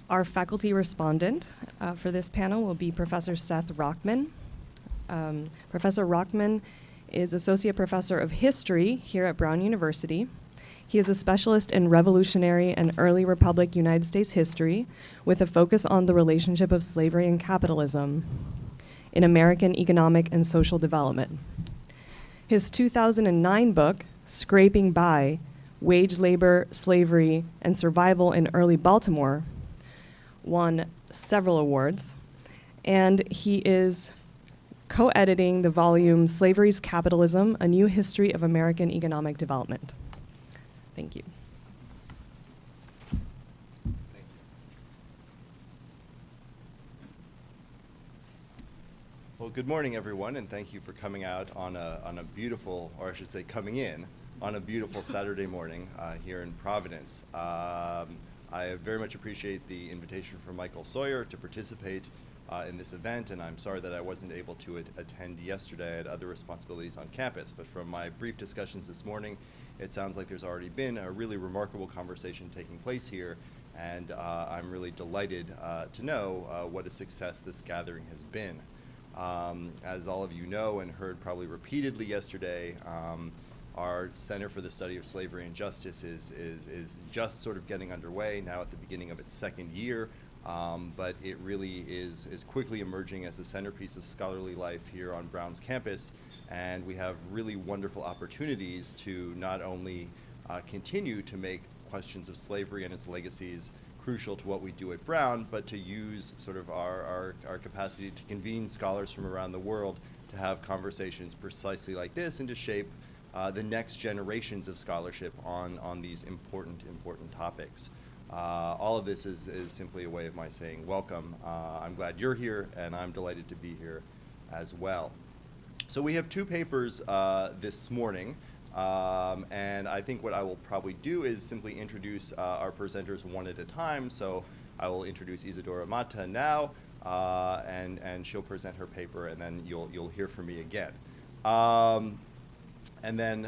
Our faculty respondent for this panel will be Professor Seth Rockman. Professor Rockman is Associate Professor of History here at Brown University. He is a specialist in revolutionary and early Republic United States history with a focus on the relationship of slavery and capitalism in American economic and social development. His 2009 book, Scraping By: Wage Labor, Slavery, and Survival in Early Baltimore, won several awards, and he is co-editing the volume Slavery's Capitalism: A New History of American Economic Development. Thank you. Well, good morning, everyone, and thank you for coming out on a beautiful, or I should say coming in, on a beautiful Saturday morning here in Providence. I very much appreciate the invitation from Michael Sawyer to participate in this event, and I'm sorry that I wasn't able to attend yesterday. I had other responsibilities on campus, but from my brief discussions this morning, it sounds like there's already been a really remarkable conversation taking place here, and I'm really delighted to know what a success this gathering has been. As all of you know and heard probably repeatedly yesterday, our Center for the Study of Slavery and Justice is just sort of getting underway now at the beginning of its second year, but it really is quickly emerging as a centerpiece of scholarly life here on Brown's campus, and we have really wonderful opportunities to not only continue to make questions of slavery and its legacies crucial to what we do at Brown, but to use sort of our capacity to convene scholars from around the world to have conversations precisely like this and to shape the next generations of scholarship on these important topics. All of this is simply a way of my saying welcome. I'm glad you're here, and I'm delighted to be here as well. So we have two papers this morning, and I think what I will probably do is simply introduce our presenters one at a time. So I will introduce Isadora Mata now, and she'll present her paper, and then you'll hear from me again. And then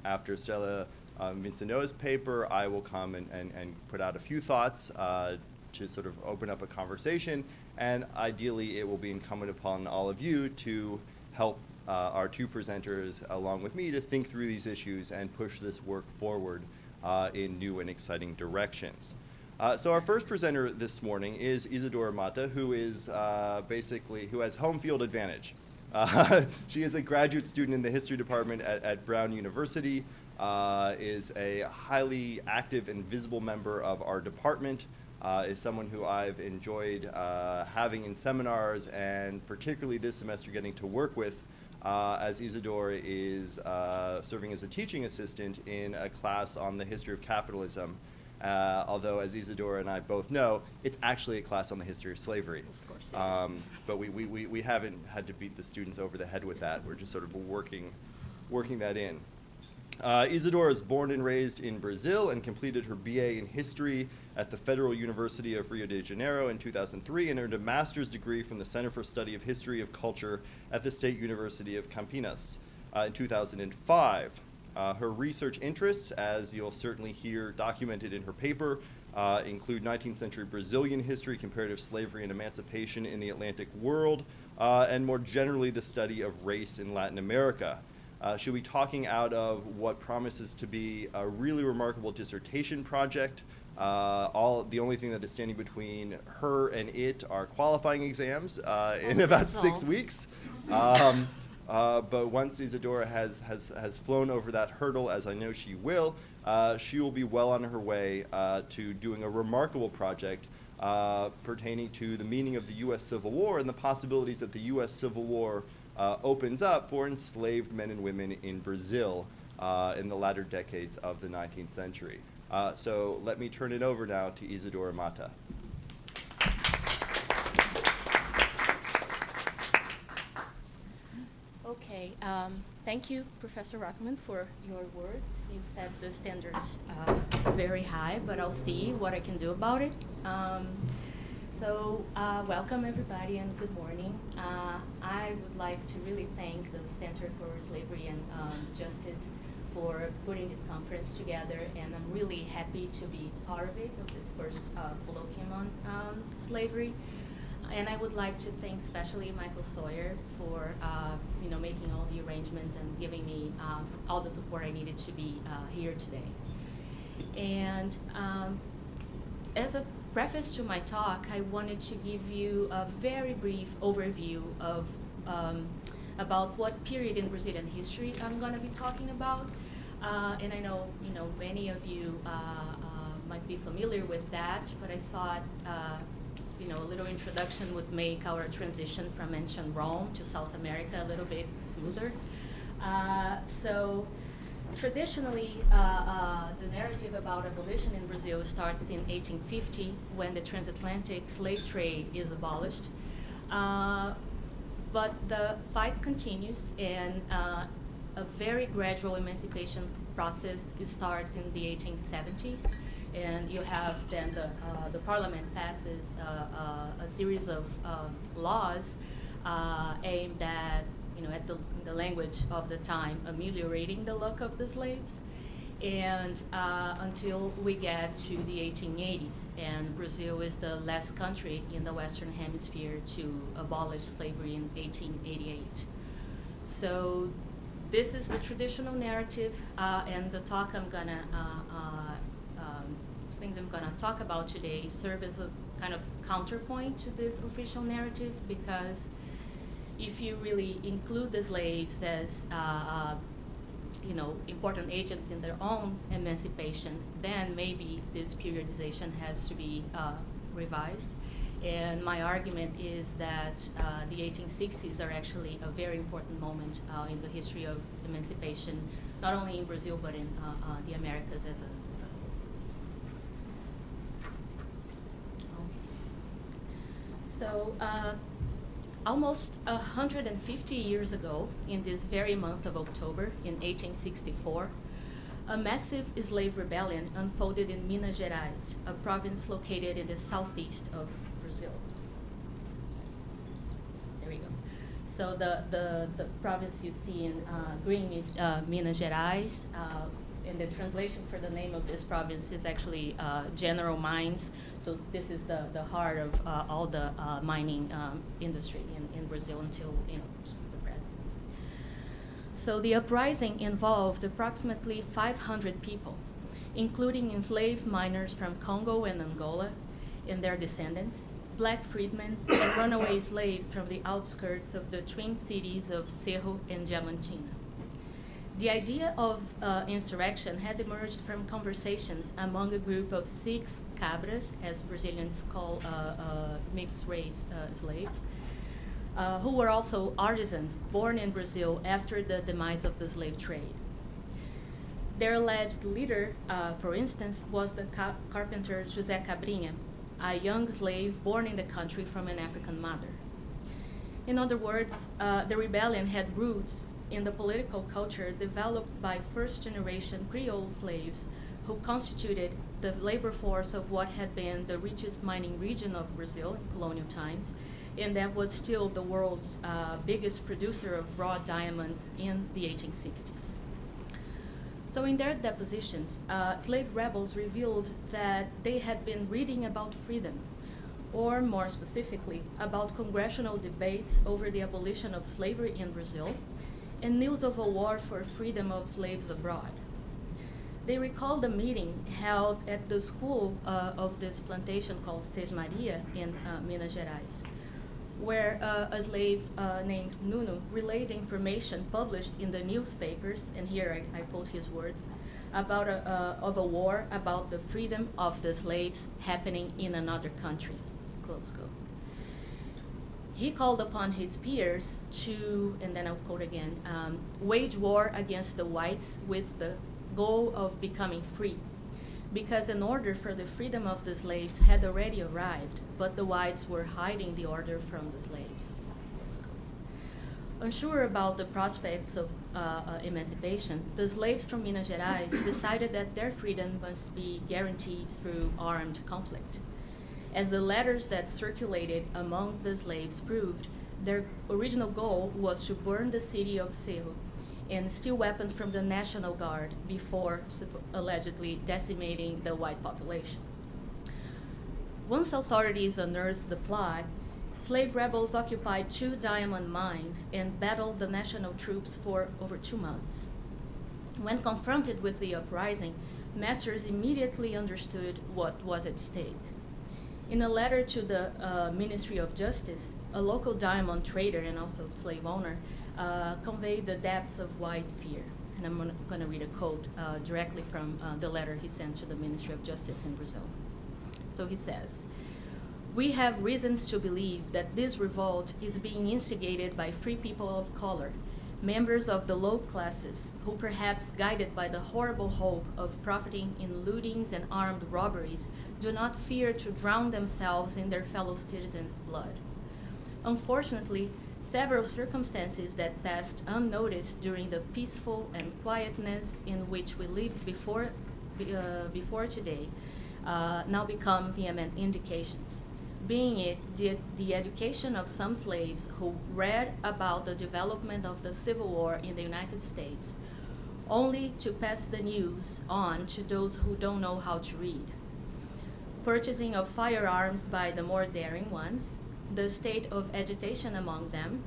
after Stella Vincenneau's paper, I will come and put out a few thoughts to sort of open up a conversation, and ideally it will be incumbent upon all of you to help our two presenters along with me to think through these issues and push this work forward in new and exciting directions. So our first presenter this morning is Isadora Mata, who is who has home field advantage. She is a graduate student in the history department at Brown University, is a highly active and visible member of our department, is someone who I've enjoyed having in seminars, and particularly this semester getting to work with, as Isadora is serving as a teaching assistant in a class on the history of capitalism. Although, as Isadora and I both know, it's actually a class on the history of slavery. Of course, yes. But we haven't had to beat the students over the head with that. We're just sort of working that in. Isadora was born and raised in Brazil and completed her BA in history at the Federal University of Rio de Janeiro in 2003 and earned a master's degree from the Center for Study of History of Culture at the State University of Campinas in 2005. Her research interests, as you'll certainly hear documented in her paper, include 19th century Brazilian history, comparative slavery and emancipation in the Atlantic world, and more generally the study of race in Latin America. She'll be talking out of what promises to be a really remarkable dissertation project. The only thing that is standing between her and it are qualifying exams in about 6 weeks. But once Isadora has flown over that hurdle, as I know she will be well on her way to doing a remarkable project pertaining to the meaning of the U.S. Civil War and the possibilities that the U.S. Civil War opens up for enslaved men and women in Brazil in the latter decades of the 19th century. So let me turn it over now to Isadora Mata. Okay, thank you, Professor Rockman, for your words. You set the standards very high, but I'll see what I can do about it. Welcome everybody and good morning. I would like to really thank the Center for Slavery and Justice for putting this conference together, and I'm really happy to be part of it, of this first colloquium on slavery. And I would like to thank especially Michael Sawyer for making all the arrangements and giving me all the support I needed to be here today. And as a preface to my talk, I wanted to give you a very brief overview of about what period in Brazilian history I'm going to be talking about. And I know many of you might be familiar with that, but I thought a little introduction would make our transition from ancient Rome to South America a little bit smoother. So traditionally, the narrative about abolition in Brazil starts in 1850 when the transatlantic slave trade is abolished. But the fight continues, and a very gradual emancipation process starts in the 1870s. And you have then the parliament passes a series of laws aimed at, at the language of the time, ameliorating the luck of the slaves, and until we get to the 1880s, and Brazil is the last country in the Western Hemisphere to abolish slavery in 1888. So this is the traditional narrative, and the talk things I'm gonna talk about today serve as a kind of counterpoint to this official narrative, because if you really include the slaves as important agents in their own emancipation, then maybe this periodization has to be revised. And my argument is that the 1860s are actually a very important moment in the history of emancipation, not only in Brazil, but in the Americas as a So almost 150 years ago, in this very month of October in 1864, a massive slave rebellion unfolded in Minas Gerais, a province located in the southeast of Brazil. There we go. So the province you see in green is Minas Gerais. And the translation for the name of this province is actually General Mines. So this is the heart of all the mining industry in Brazil until the present. So the uprising involved approximately 500 people, including enslaved miners from Congo and Angola and their descendants, black freedmen, and runaway slaves from the outskirts of the twin cities of Cerro and Diamantina. The idea of insurrection had emerged from conversations among a group of 6 cabras, as Brazilians call mixed-race slaves, who were also artisans born in Brazil after the demise of the slave trade. Their alleged leader, for instance, was the carpenter José Cabrinha, a young slave born in the country from an African mother. In other words, the rebellion had roots in the political culture developed by first-generation Creole slaves who constituted the labor force of what had been the richest mining region of Brazil in colonial times, and that was still the world's biggest producer of raw diamonds in the 1860s. So in their depositions, slave rebels revealed that they had been reading about freedom, or more specifically, about congressional debates over the abolition of slavery in Brazil, and news of a war for freedom of slaves abroad. They recalled a meeting held at the school of this plantation called Sesmaria in Minas Gerais, where a slave named Nuno relayed information published in the newspapers, and here I quote his words, about a war about the freedom of the slaves happening in another country, close quote. He called upon his peers to, and then I'll quote again, wage war against the whites with the goal of becoming free, because an order for the freedom of the slaves had already arrived, but the whites were hiding the order from the slaves. Unsure about the prospects of emancipation, the slaves from Minas Gerais decided that their freedom must be guaranteed through armed conflict. As the letters that circulated among the slaves proved, their original goal was to burn the city of Cerro and steal weapons from the National Guard before allegedly decimating the white population. Once authorities unearthed the plot, slave rebels occupied 2 diamond mines and battled the national troops for over 2 months. When confronted with the uprising, masters immediately understood what was at stake. In a letter to the Ministry of Justice, a local diamond trader and also slave owner conveyed the depths of white fear. And I'm going to read a quote directly from the letter he sent to the Ministry of Justice in Brazil. So he says, "We have reasons to believe that this revolt is being instigated by free people of color, members of the low classes, who perhaps guided by the horrible hope of profiting in lootings and armed robberies, do not fear to drown themselves in their fellow citizens' blood. Unfortunately, several circumstances that passed unnoticed during the peaceful and quietness in which we lived before today now become vehement indications. Being it the education of some slaves who read about the development of the Civil War in the United States, only to pass the news on to those who don't know how to read. Purchasing of firearms by the more daring ones, the state of agitation among them,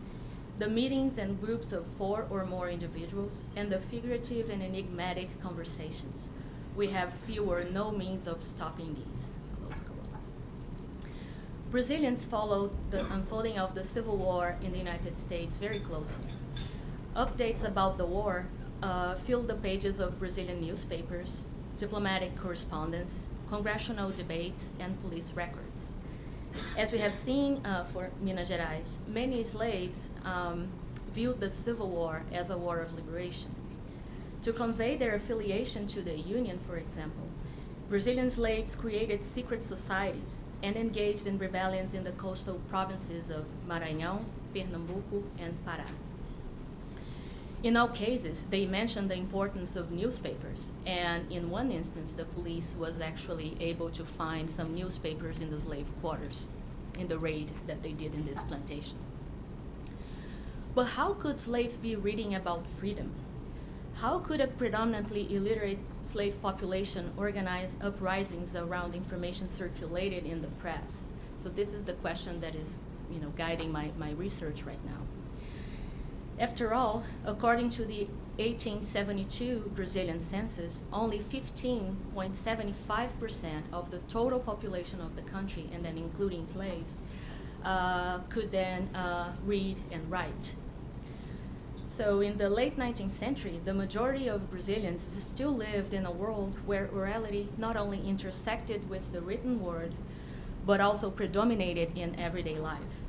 the meetings and groups of 4 or more individuals, and the figurative and enigmatic conversations. We have few or no means of stopping these." Close quote. Brazilians followed the unfolding of the Civil War in the United States very closely. Updates about the war filled the pages of Brazilian newspapers, diplomatic correspondence, congressional debates, and police records. As we have seen for Minas Gerais, many slaves viewed the Civil War as a war of liberation. To convey their affiliation to the Union, for example, Brazilian slaves created secret societies and engaged in rebellions in the coastal provinces of Maranhão, Pernambuco, and Pará. In all cases, they mentioned the importance of newspapers, and in one instance, the police was actually able to find some newspapers in the slave quarters in the raid that they did in this plantation. But how could slaves be reading about freedom? How could a predominantly illiterate slave population organize uprisings around information circulated in the press? So this is the question that is, guiding my research right now. After all, according to the 1872 Brazilian census, only 15.75% of the total population of the country, and then including slaves, could then read and write. So in the late 19th century, the majority of Brazilians still lived in a world where orality not only intersected with the written word, but also predominated in everyday life.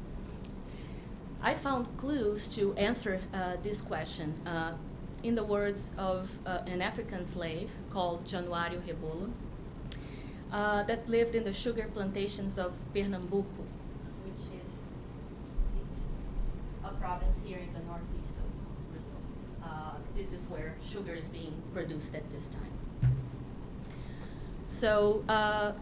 I found clues to answer this question in the words of an African slave called Januário Rebolo that lived in the sugar plantations of Pernambuco, which is a province here in the northeast of Brazil. This is where sugar is being produced at this time. So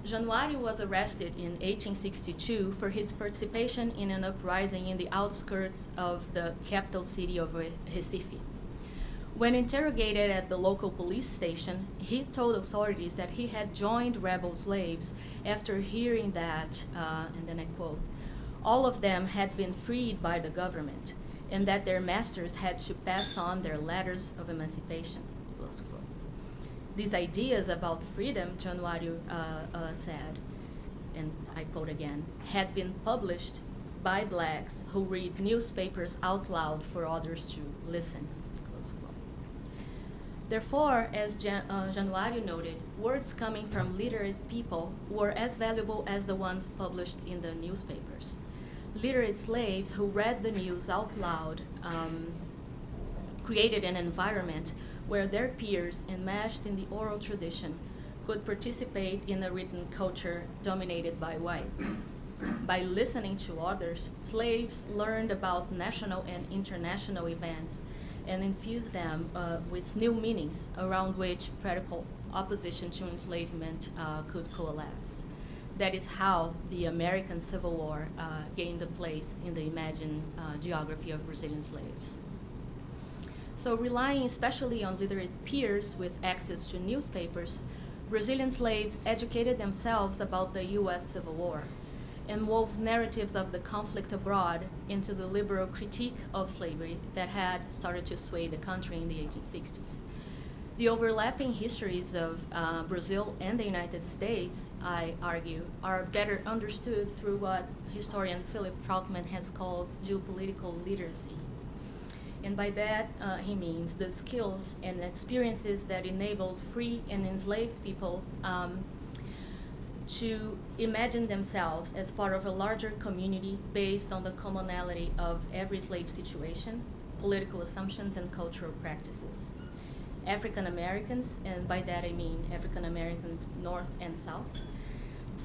Januário was arrested in 1862 for his participation in an uprising in the outskirts of the capital city of Recife. When interrogated at the local police station, he told authorities that he had joined rebel slaves after hearing that, and then I quote, all of them had been freed by the government, and that their masters had to pass on their letters of emancipation, close quote. These ideas about freedom, Januário said, and I quote again, had been published by blacks who read newspapers out loud for others to listen, close quote. Therefore, as Januário noted, words coming from literate people were as valuable as the ones published in the newspapers. Literate slaves who read the news out loud created an environment where their peers, enmeshed in the oral tradition, could participate in a written culture dominated by whites. By listening to others, slaves learned about national and international events and infused them with new meanings around which practical opposition to enslavement could coalesce. That is how the American Civil War gained a place in the imagined geography of Brazilian slaves. So relying especially on literate peers with access to newspapers, Brazilian slaves educated themselves about the U.S. Civil War and wove narratives of the conflict abroad into the liberal critique of slavery that had started to sway the country in the 1860s. The overlapping histories of Brazil and the United States, I argue, are better understood through what historian Philip Rockman has called geopolitical literacy. And by that, he means the skills and experiences that enabled free and enslaved people to imagine themselves as part of a larger community based on the commonality of every slave situation, political assumptions, and cultural practices. African Americans, and by that I mean African Americans North and South,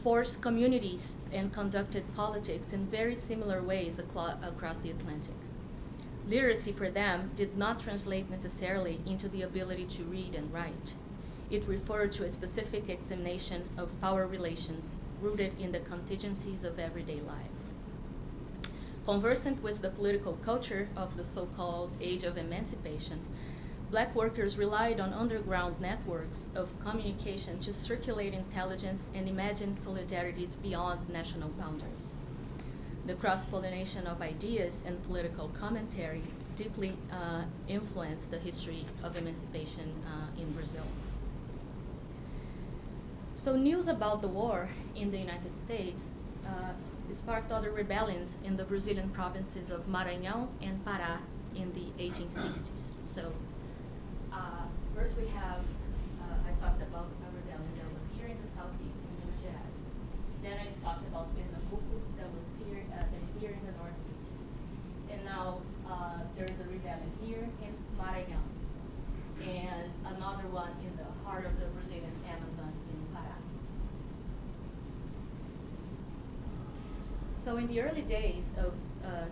forged communities and conducted politics in very similar ways across the Atlantic. Literacy for them did not translate necessarily into the ability to read and write. It referred to a specific examination of power relations rooted in the contingencies of everyday life. Conversant with the political culture of the so-called Age of Emancipation, Black workers relied on underground networks of communication to circulate intelligence and imagine solidarities beyond national boundaries. The cross-pollination of ideas and political commentary deeply influenced the history of emancipation in Brazil. So news about the war in the United States sparked other rebellions in the Brazilian provinces of Maranhão and Pará in the 1860s. So first we have, I talked about a rebellion that was here in the southeast in Minas Gerais. Then I talked about Pernambuco that was here, that is here in the northeast. And now there is a rebellion here in Maranhão, and another one in the heart of the Brazilian Amazon in Pará. So in the early days of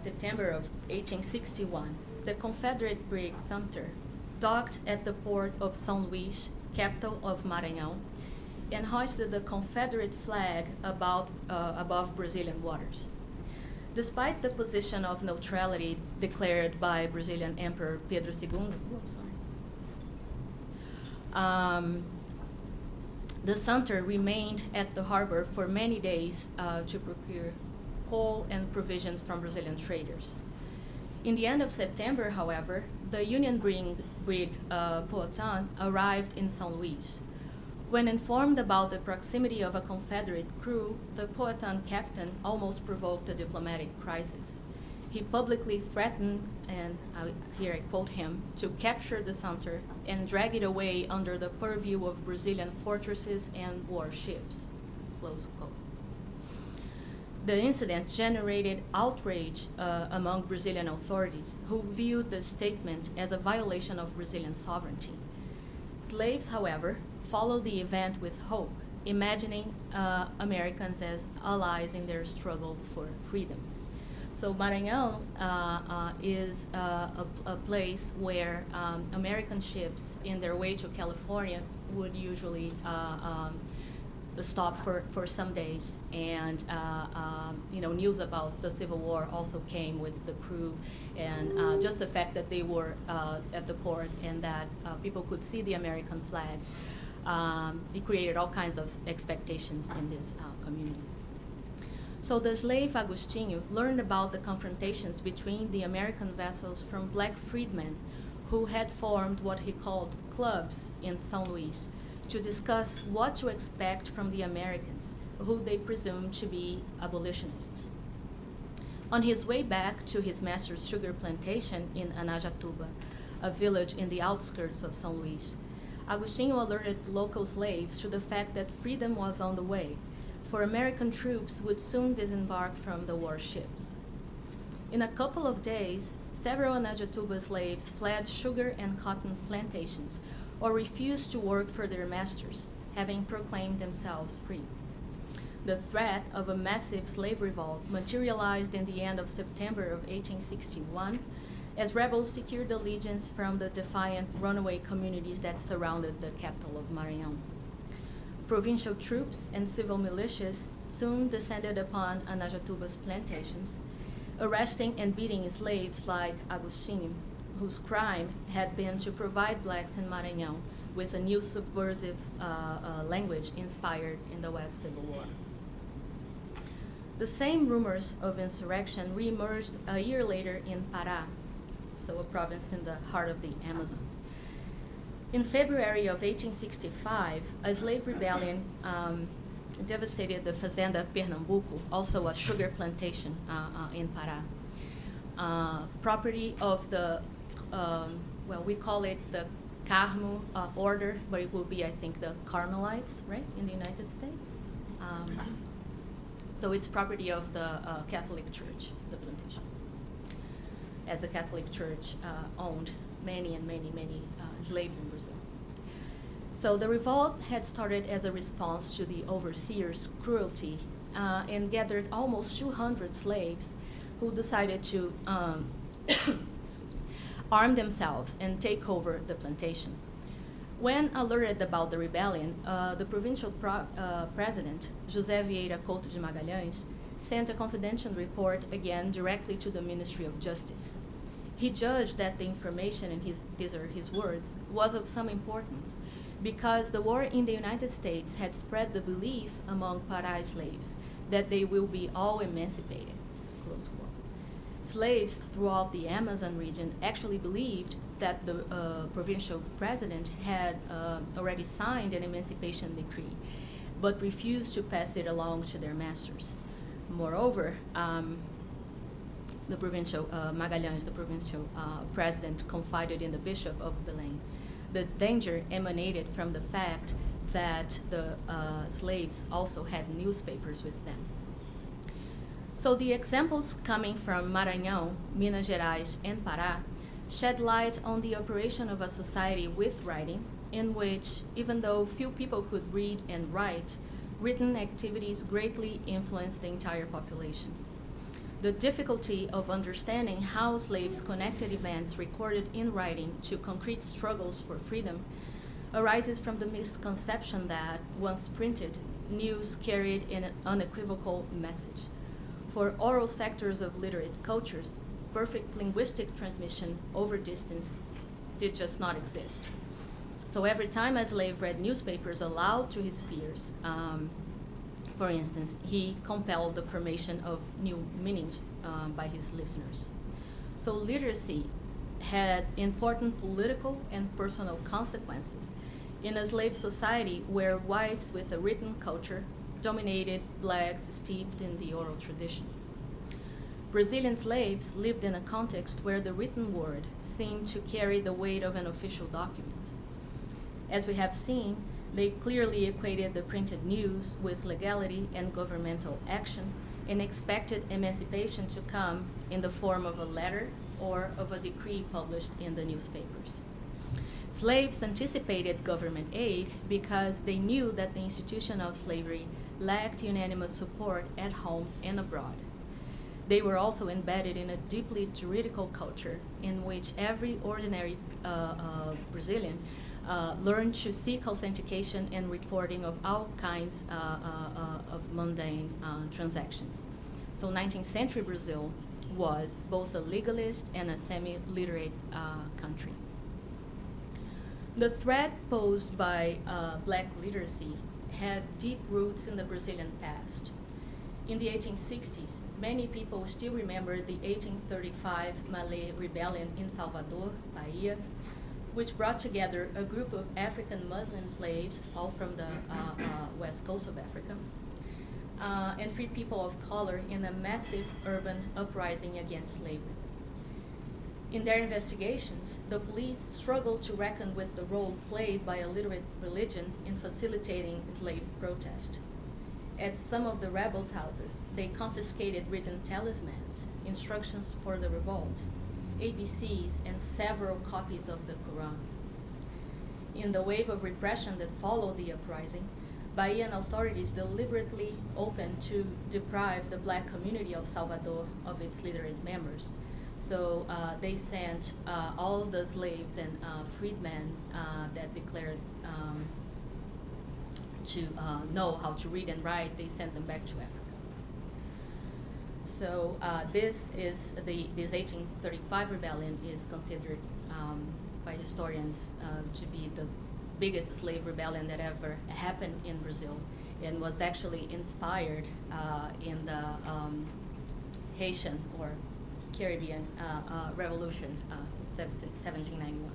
September of 1861, the Confederate brig Sumter docked at the port of São Luís, capital of Maranhão, and hoisted the Confederate flag above Brazilian waters. Despite the position of neutrality declared by Brazilian Emperor Pedro II, the Sumter remained at the harbor for many days to procure coal and provisions from Brazilian traders. In the end of September, however, the Union brig Powhatan arrived in São Luís. When informed about the proximity of a Confederate crew, the Powhatan captain almost provoked a diplomatic crisis. He publicly threatened, and here I quote him, to capture the Sumter and drag it away under the purview of Brazilian fortresses and warships, close quote. The incident generated outrage among Brazilian authorities, who viewed the statement as a violation of Brazilian sovereignty. Slaves, however, followed the event with hope, imagining Americans as allies in their struggle for freedom. So Maranhão is a place where American ships in their way to California would usually stop for some days, and news about the Civil War also came with the crew, and just the fact that they were at the port and that people could see the American flag, it created all kinds of expectations in this community. So the slave Agostinho learned about the confrontations between the American vessels from black freedmen who had formed what he called clubs in São Luís, to discuss what to expect from the Americans, who they presumed to be abolitionists. On his way back to his master's sugar plantation in Anajatuba, a village in the outskirts of São Luís, Agostinho alerted local slaves to the fact that freedom was on the way, for American troops would soon disembark from the warships. In a couple of days, several Anajatuba slaves fled sugar and cotton plantations, or refused to work for their masters, having proclaimed themselves free. The threat of a massive slave revolt materialized in the end of September of 1861, as rebels secured allegiance from the defiant runaway communities that surrounded the capital of Maranhão. Provincial troops and civil militias soon descended upon Anajatuba's plantations, arresting and beating slaves like Agostinho, whose crime had been to provide blacks in Maranhão with a new subversive language inspired in the West Civil War. The same rumors of insurrection reemerged a year later in Pará, so a province in the heart of the Amazon. In February of 1865, a slave rebellion devastated the Fazenda Pernambuco, also a sugar plantation in Pará. Property of the, well, we call it the Carmo order, but it will be, I think, the Carmelites, right, in the United States. So it's property of the Catholic Church, the plantation, as the Catholic Church owned many slaves in Brazil. So the revolt had started as a response to the overseers' cruelty and gathered almost 200 slaves who decided to arm themselves and take over the plantation. When alerted about the rebellion, the provincial president, José Vieira Couto de Magalhães, sent a confidential report again directly to the Ministry of Justice. He judged that the information, and these are his words, was of some importance because the war in the United States had spread the belief among Pará slaves that they will be all emancipated, close quote. Slaves throughout the Amazon region actually believed that the provincial president had already signed an emancipation decree, but refused to pass it along to their masters. Moreover, the provincial Magalhães, the provincial president, confided in the Bishop of Belém. The danger emanated from the fact that the slaves also had newspapers with them. So the examples coming from Maranhão, Minas Gerais, and Pará shed light on the operation of a society with writing, in which, even though few people could read and write, written activities greatly influenced the entire population. The difficulty of understanding how slaves connected events recorded in writing to concrete struggles for freedom arises from the misconception that, once printed, news carried an unequivocal message. For oral sectors of literate cultures, perfect linguistic transmission over distance did just not exist. So every time a slave read newspapers aloud to his peers, for instance, he compelled the formation of new meanings by his listeners. So literacy had important political and personal consequences in a slave society where whites with a written culture dominated blacks steeped in the oral tradition. Brazilian slaves lived in a context where the written word seemed to carry the weight of an official document. As we have seen, they clearly equated the printed news with legality and governmental action and expected emancipation to come in the form of a letter or of a decree published in the newspapers. Slaves anticipated government aid because they knew that the institution of slavery lacked unanimous support at home and abroad. They were also embedded in a deeply juridical culture in which every ordinary Brazilian learned to seek authentication and recording of all kinds of mundane transactions. So 19th century Brazil was both a legalist and a semi-literate country. The threat posed by black literacy had deep roots in the Brazilian past. In the 1860s, many people still remember the 1835 Malay Rebellion in Salvador, Bahia, which brought together a group of African Muslim slaves, all from the west coast of Africa, and freed people of color in a massive urban uprising against slavery. In their investigations, the police struggled to reckon with the role played by a literate religion in facilitating slave protest. At some of the rebels' houses, they confiscated written talismans, instructions for the revolt, ABCs, and several copies of the Quran. In the wave of repression that followed the uprising, Bahian authorities deliberately opened to deprive the black community of Salvador of its literate members. So they sent all the slaves and freedmen that declared to know how to read and write, they sent them back to Africa. So this 1835 rebellion is considered by historians to be the biggest slave rebellion that ever happened in Brazil, and was actually inspired in the Haitian or Caribbean Revolution, 1791.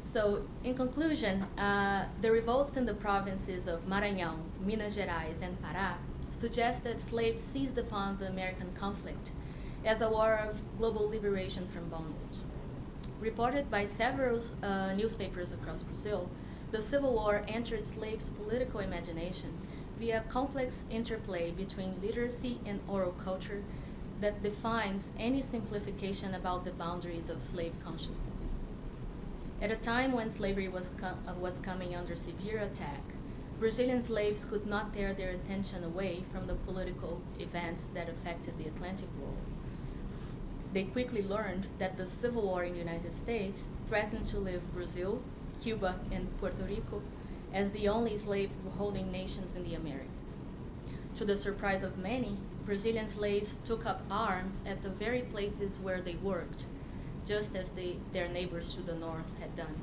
So, in conclusion, the revolts in the provinces of Maranhão, Minas Gerais, and Pará suggest that slaves seized upon the American conflict as a war of global liberation from bondage. Reported by several newspapers across Brazil, the Civil War entered slaves' political imagination via a complex interplay between literacy and oral culture that defines any simplification about the boundaries of slave consciousness. At a time when slavery was coming under severe attack, Brazilian slaves could not tear their attention away from the political events that affected the Atlantic world. They quickly learned that the Civil War in the United States threatened to leave Brazil, Cuba, and Puerto Rico as the only slave-holding nations in the Americas. To the surprise of many, Brazilian slaves took up arms at the very places where they worked, just as their neighbors to the north had done.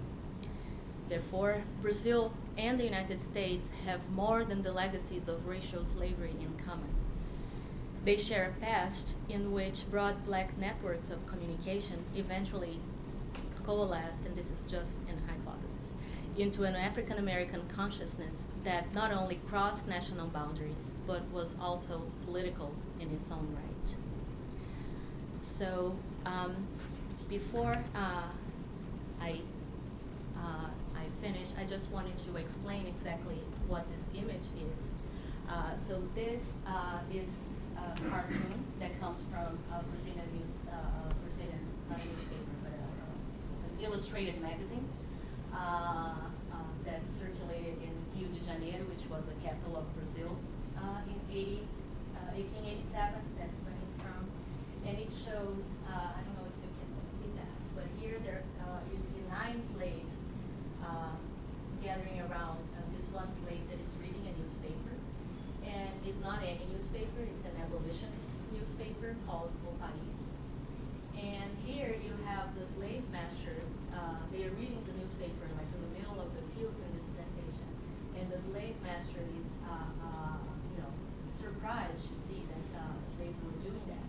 Therefore, Brazil and the United States have more than the legacies of racial slavery in common. They share a past in which broad black networks of communication eventually coalesced, and this is just an hypothesis, into an African American consciousness that not only crossed national boundaries, but was also political in its own right. So before I finish, I just wanted to explain exactly what this image is. So this is a cartoon that comes from a Brazilian not a newspaper, but an illustrated magazine that circulated in Rio de Janeiro, which was the capital of Brazil in 1887. That's when it's from. And it shows, I don't know if you can see that, but here there you see 9 slaves gathering around this one slave that is reading a newspaper. And it's not any newspaper, it's an abolitionist newspaper called O País. And here you have the slave master, they are reading the newspaper like in the middle of the fields in this plantation. And the slave master is surprised to see that slaves were doing that.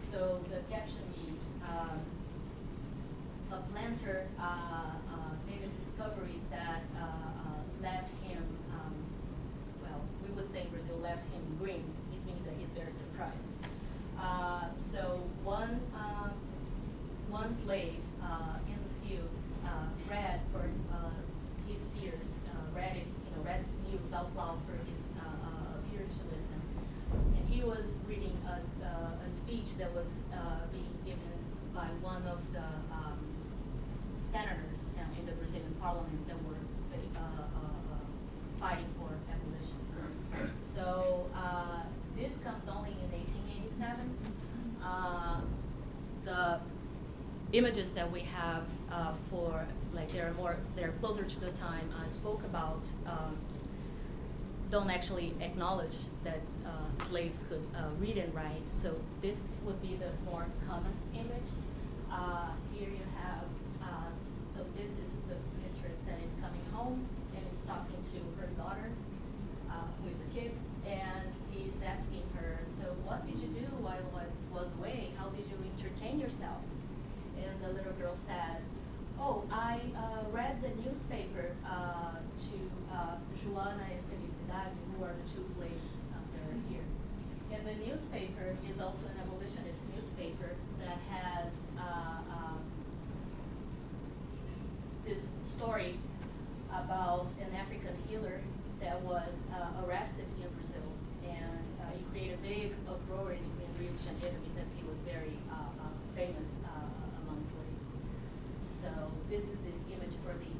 So the caption reads, a planter made a discovery that left him, we would say in Brazil, left him green. It means that he's very surprised. So one slave in the fields read for his peers, read news out loud for his peers to listen. And he was reading a speech that was being given by one of the senators in the Brazilian parliament that were fighting for abolition. So this comes only in 1887. The images that we have for, like, they're closer to the time I spoke about, don't actually acknowledge that slaves could read and write. So this would be the more common image. Here you have, so this is the mistress that is coming home and is talking to her daughter, who is a kid, and he's asking her, so what did you do while I was away? How did you entertain yourself? And the little girl says, oh, I read the newspaper to Joana and Felicidade, who are the 2 slaves that are here. And the newspaper is also an abolitionist newspaper that has this story about an African healer that was arrested in Brazil. And he created a big uproar in Rio de Janeiro because he was very famous among slaves. So this is the image for the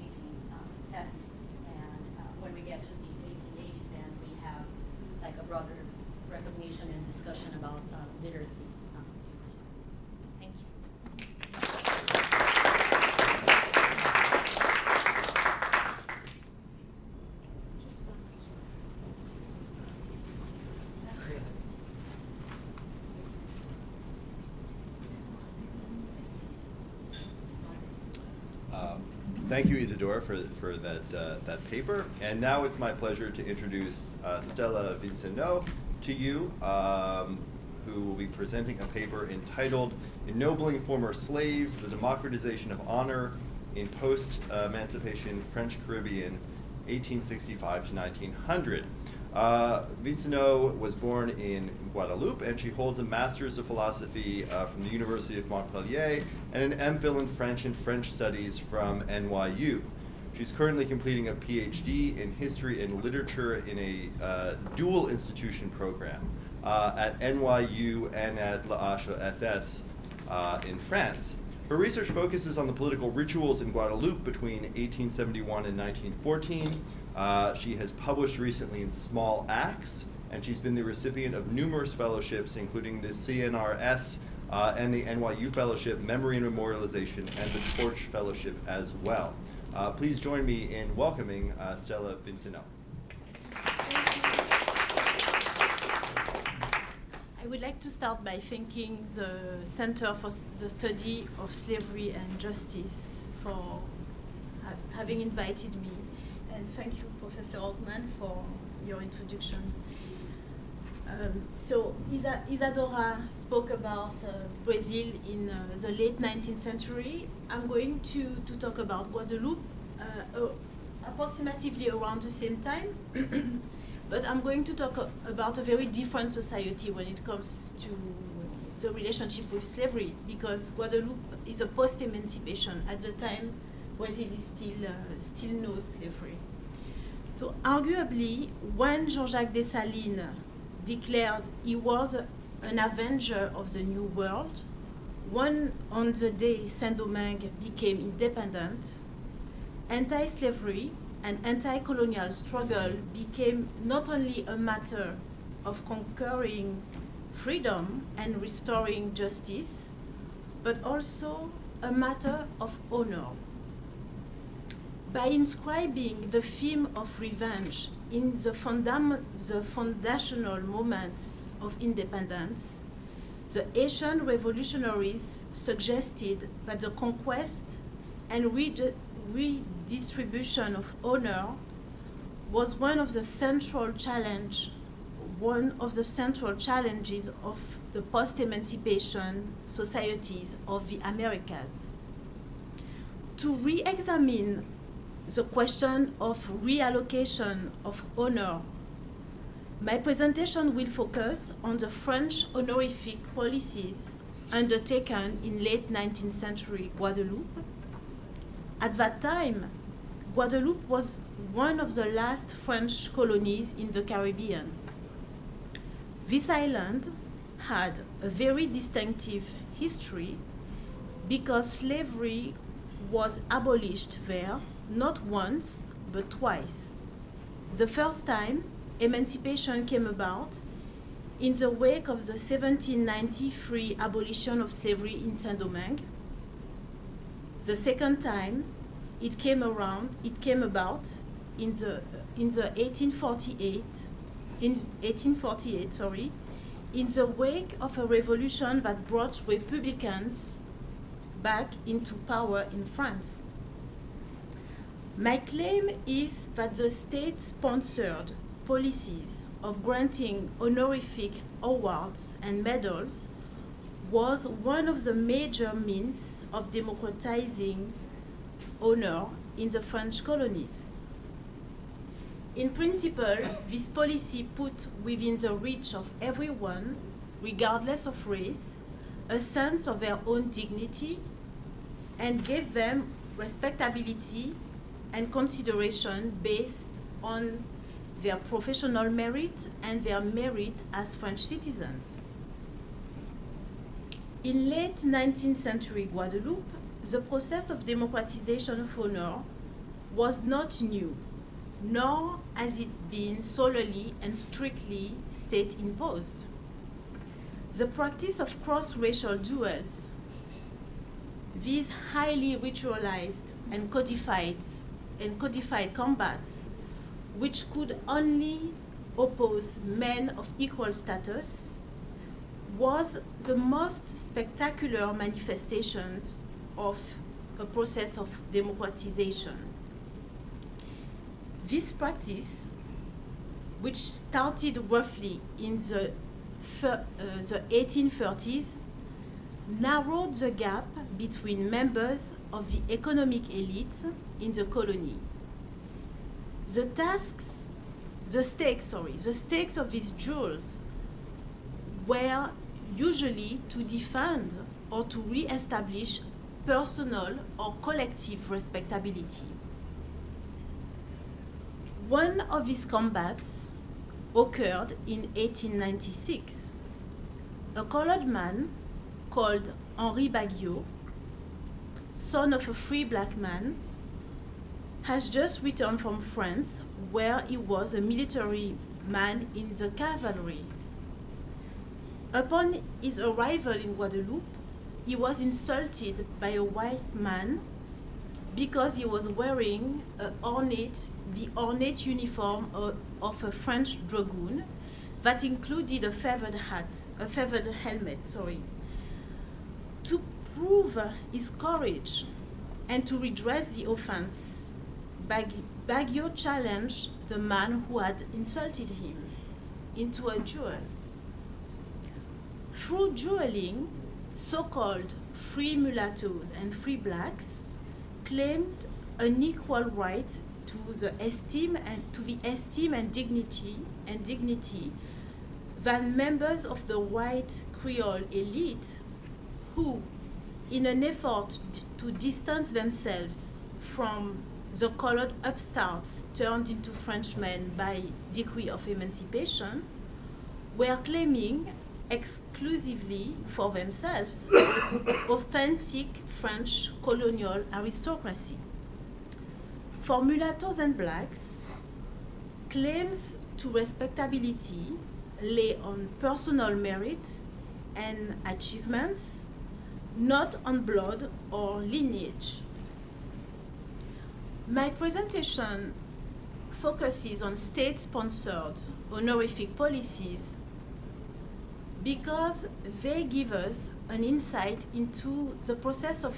1870s. And when we get to the 1880s, then we have like a broader recognition and discussion about literacy in Brazil. Thank you. Thank you, Isadora, for that paper. And now it's my pleasure to introduce Stella Vincenneau to you, who will be presenting a paper entitled Ennobling Former Slaves, the Democratization of Honor in Post-emancipation French Caribbean, 1865 to 1900. Vincenot was born in Guadalupe, and she holds a Master's of Philosophy from the University of Montpellier and an MPhil in French and French Studies from NYU. She's currently completing a PhD in History and Literature in a dual institution program at NYU and at EHESS in France. Her research focuses on the political rituals in Guadeloupe between 1871 and 1914. She has published recently in Small Acts, and she's been the recipient of numerous fellowships, including the CNRS and the NYU Fellowship, Memory and Memorialization, and the Torch Fellowship as well. Please join me in welcoming Stella Vincenot. I would like to start by thanking the Center for the Study of Slavery and Justice for having invited me. And thank you, Professor Rockman, for your introduction. So Isadora spoke about Brazil in the late 19th century. I'm going to talk about Guadeloupe approximately around the same time. But I'm going to talk about a very different society when it comes to the relationship with slavery, because Guadeloupe is a post-emancipation. At the time, Brazil is still no slavery. So arguably, when Jean-Jacques Dessalines declared he was an avenger of the New World, on the day Saint-Domingue became independent, anti-slavery and anti-colonial struggle became not only a matter of conquering freedom and restoring justice, but also a matter of honor. By inscribing the theme of revenge in the foundational moments of independence, the Haitian revolutionaries suggested that the conquest and redistribution of honor was one of the central challenges of the post-emancipation societies of the Americas. To re-examine the question of reallocation of honor, my presentation will focus on the French honorific policies undertaken in late 19th century Guadeloupe. At that time, Guadeloupe was one of the last French colonies in the Caribbean. This island had a very distinctive history because slavery was abolished there not once, but twice. The first time, emancipation came about in the wake of the 1793 abolition of slavery in Saint-Domingue. The second time, it came about in 1848, in the wake of a revolution that brought Republicans back into power in France. My claim is that the state-sponsored policies of granting honorific awards and medals was one of the major means of democratizing honor in the French colonies. In principle, this policy put within the reach of everyone, regardless of race, a sense of their own dignity and gave them respectability and consideration based on their professional merit and their merit as French citizens. In late 19th century Guadeloupe, the process of democratization of honor was not new, nor has it been solely and strictly state-imposed. The practice of cross-racial duels, these highly ritualized and codified combats, which could only oppose men of equal status, was the most spectacular manifestations of a process of democratization. This practice, which started roughly in the 1830s, narrowed the gap between members of the economic elite in the colony. The stakes of these duels were usually to defend or to re-establish personal or collective respectability. One of these combats occurred in 1896. A colored man called Henri Baguio, son of a free black man, has just returned from France, where he was a military man in the cavalry. Upon his arrival in Guadalupe, he was insulted by a white man because he was wearing the ornate uniform of a French dragoon that included a feathered helmet. To prove his courage and to redress the offense, Baguio challenged the man who had insulted him into a duel. Through dueling, so-called free mulattoes and free blacks claimed an equal right to the esteem and dignity than members of the white Creole elite, who, in an effort to distance themselves from the colored upstarts turned into Frenchmen by decree of emancipation, were claiming exclusively for themselves authentic French colonial aristocracy. For mulattoes and blacks, claims to respectability lay on personal merit and achievements, not on blood or lineage. My presentation focuses on state-sponsored honorific policies because they give us an insight into the process of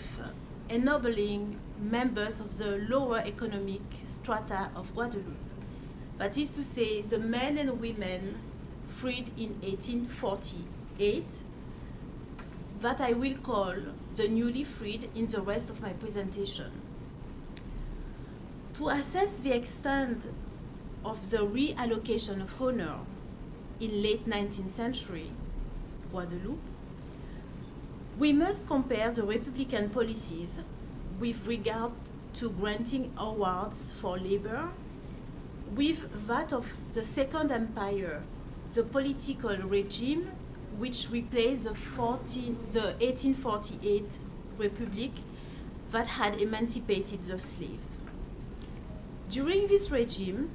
ennobling members of the lower economic strata of Guadeloupe. That is to say, the men and women freed in 1848, that I will call the newly freed in the rest of my presentation. To assess the extent of the reallocation of honor in late 19th century Guadeloupe, we must compare the Republican policies with regard to granting awards for labor with that of the Second Empire, the political regime which replaced the 1848 Republic that had emancipated the slaves. During this regime,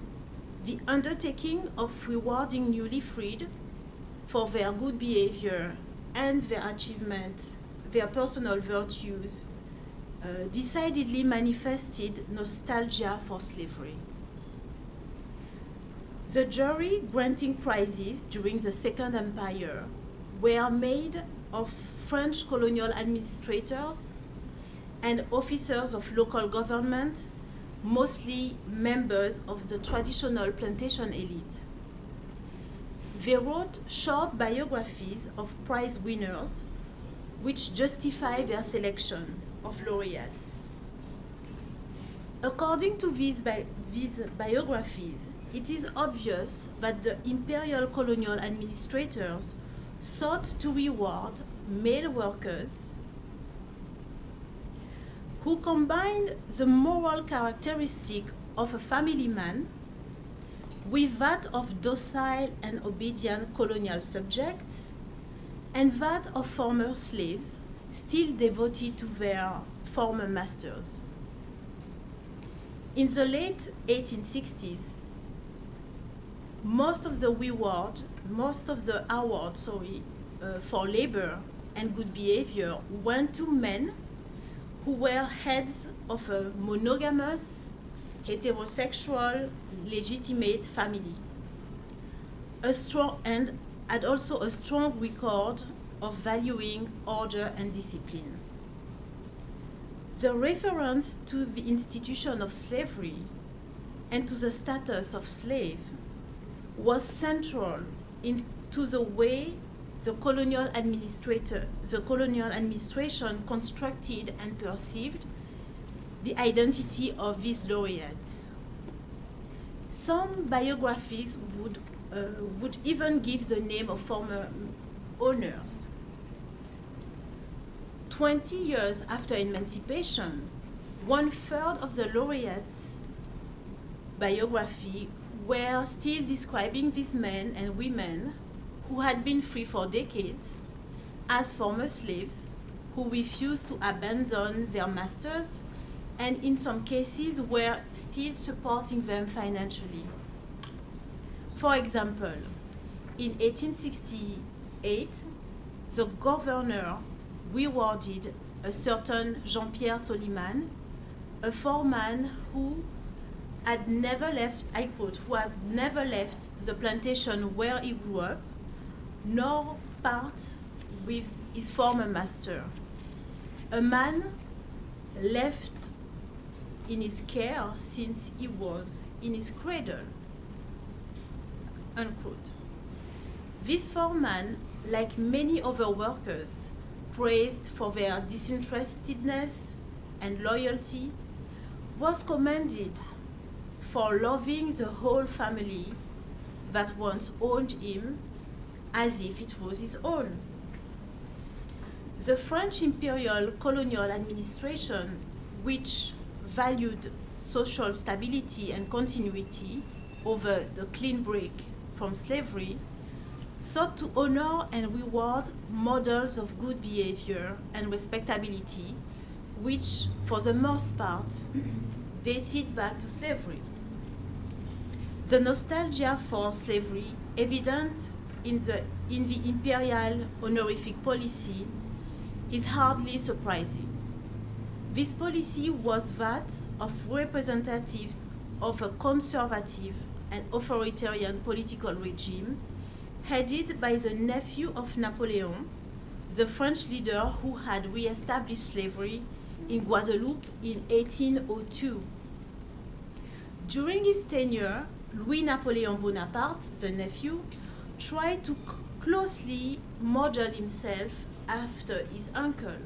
the undertaking of rewarding newly freed for their good behavior and their achievement, their personal virtues, decidedly manifested nostalgia for slavery. The jury granting prizes during the Second Empire were made of French colonial administrators and officers of local government, mostly members of the traditional plantation elite. They wrote short biographies of prize winners, which justify their selection of laureates. According to these biographies, it is obvious that the imperial colonial administrators sought to reward male workers who combined the moral characteristic of a family man with that of docile and obedient colonial subjects, and that of former slaves still devoted to their former masters. In the late 1860s, most of the awards for labor and good behavior went to men who were heads of a monogamous, heterosexual, legitimate family, and had also a strong record of valuing order and discipline. The reference to the institution of slavery and to the status of slave was central to the way the colonial administration constructed and perceived the identity of these laureates. Some biographies would even give the name of former owners. 20 years after emancipation, 1/3 of the laureates' biography were still describing these men and women who had been free for decades as former slaves who refused to abandon their masters and in some cases were still supporting them financially. For example, in 1868, the governor rewarded a certain Jean-Pierre Soliman, a foreman who had never left, I quote, who had never left the plantation where he grew up, nor part with his former master. A man left in his care since he was in his cradle, unquote. This foreman, like many other workers, praised for their disinterestedness and loyalty, was commended for loving the whole family that once owned him as if it was his own. The French imperial colonial administration, which valued social stability and continuity over the clean break from slavery, sought to honor and reward models of good behavior and respectability, which, for the most part, dated back to slavery. The nostalgia for slavery, evident in the imperial honorific policy, is hardly surprising. This policy was that of representatives of a conservative and authoritarian political regime headed by the nephew of Napoleon, the French leader who had re-established slavery in Guadalupe in 1802. During his tenure, Louis-Napoleon Bonaparte, the nephew, tried to closely model himself after his uncle.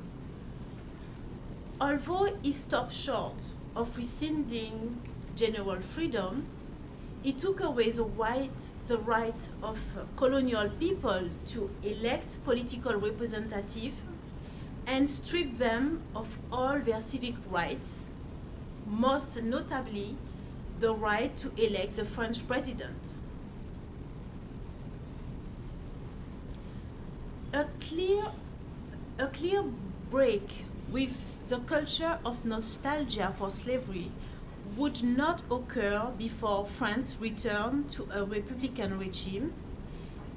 Although he stopped short of rescinding general freedom, he took away the right of colonial people to elect political representatives and stripped them of all their civic rights, most notably the right to elect the French president. A clear break with the culture of nostalgia for slavery would not occur before France returned to a republican regime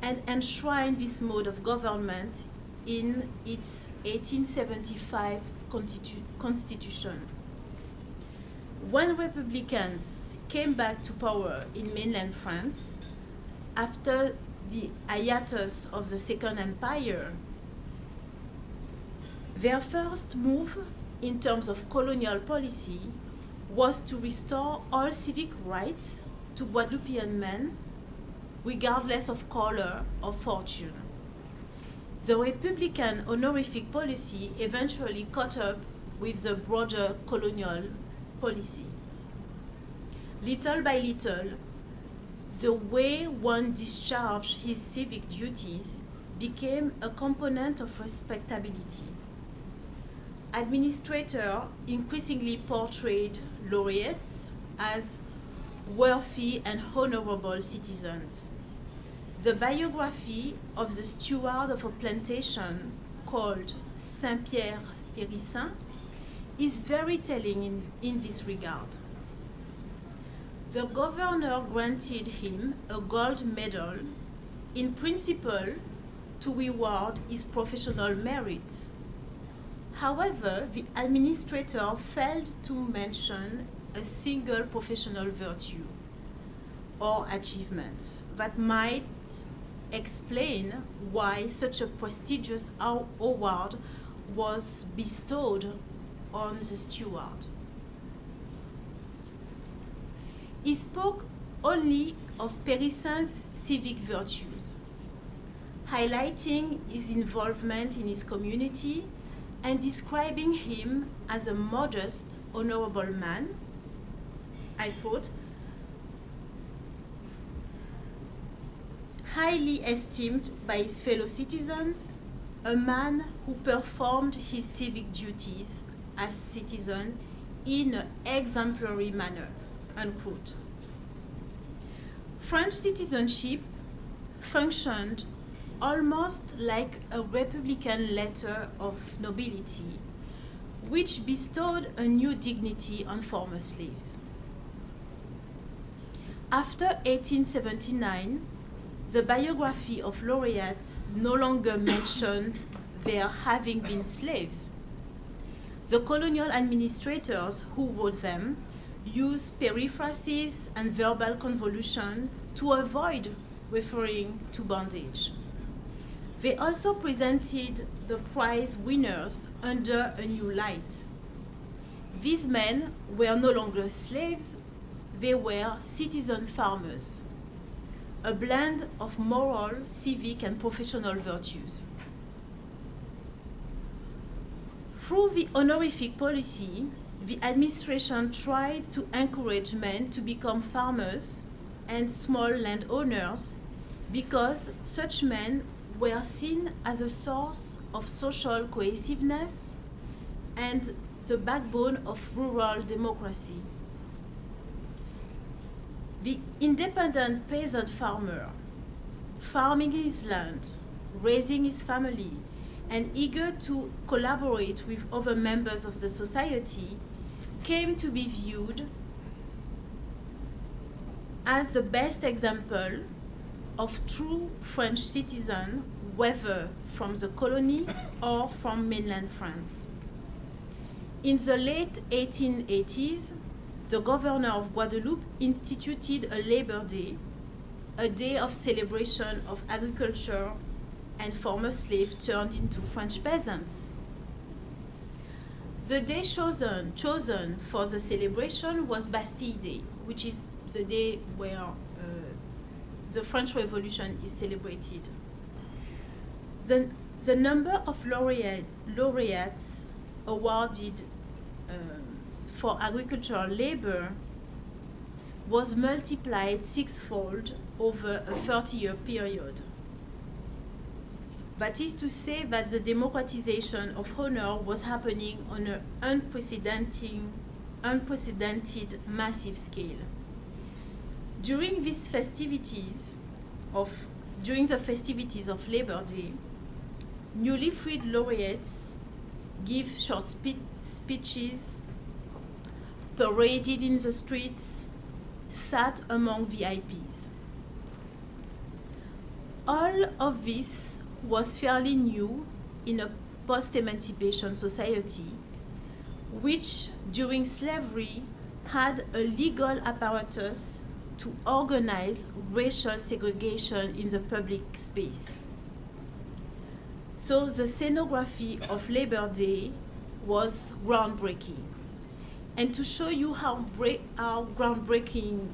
and enshrined this mode of government in its 1875 constitution. When republicans came back to power in mainland France after the hiatus of the Second Empire, their first move in terms of colonial policy was to restore all civic rights to Guadeloupean men, regardless of color or fortune. The Republican honorific policy eventually caught up with the broader colonial policy. Little by little, the way one discharged his civic duties became a component of respectability. Administrators increasingly portrayed laureates as worthy and honorable citizens. The biography of the steward of a plantation called Saint-Pierre Périssin is very telling in this regard. The governor granted him a gold medal, in principle, to reward his professional merit. However, the administrator failed to mention a single professional virtue or achievement that might explain why such a prestigious award was bestowed on the steward. He spoke only of Périssin's civic virtues, highlighting his involvement in his community and describing him as a modest, honorable man. I quote, highly esteemed by his fellow citizens, a man who performed his civic duties as citizen in an exemplary manner, unquote. French citizenship functioned almost like a republican letter of nobility, which bestowed a new dignity on former slaves. After 1879, the biography of laureates no longer mentioned their having been slaves. The colonial administrators who wrote them used periphrases and verbal convolution to avoid referring to bondage. They also presented the prize winners under a new light. These men were no longer slaves, they were citizen farmers, a blend of moral, civic, and professional virtues. Through the honorific policy, the administration tried to encourage men to become farmers and small landowners because such men were seen as a source of social cohesiveness and the backbone of rural democracy. The independent peasant farmer, farming his land, raising his family, and eager to collaborate with other members of the society, came to be viewed as the best example of true French citizen, whether from the colony or from mainland France. In the late 1880s, the governor of Guadalupe instituted a Labor Day, a day of celebration of agriculture and former slaves turned into French peasants. The day chosen for the celebration was Bastille Day, which is the day where the French Revolution is celebrated. The number of laureates awarded for agricultural labor was multiplied sixfold over a 30-year period. That is to say that the democratization of honor was happening on an unprecedented massive scale. During the festivities of Labor Day, newly freed laureates give short speeches, paraded in the streets, sat among VIPs. All of this was fairly new in a post-emancipation society, which during slavery had a legal apparatus to organize racial segregation in the public space. So the scenography of Labor Day was groundbreaking. And to show you how groundbreaking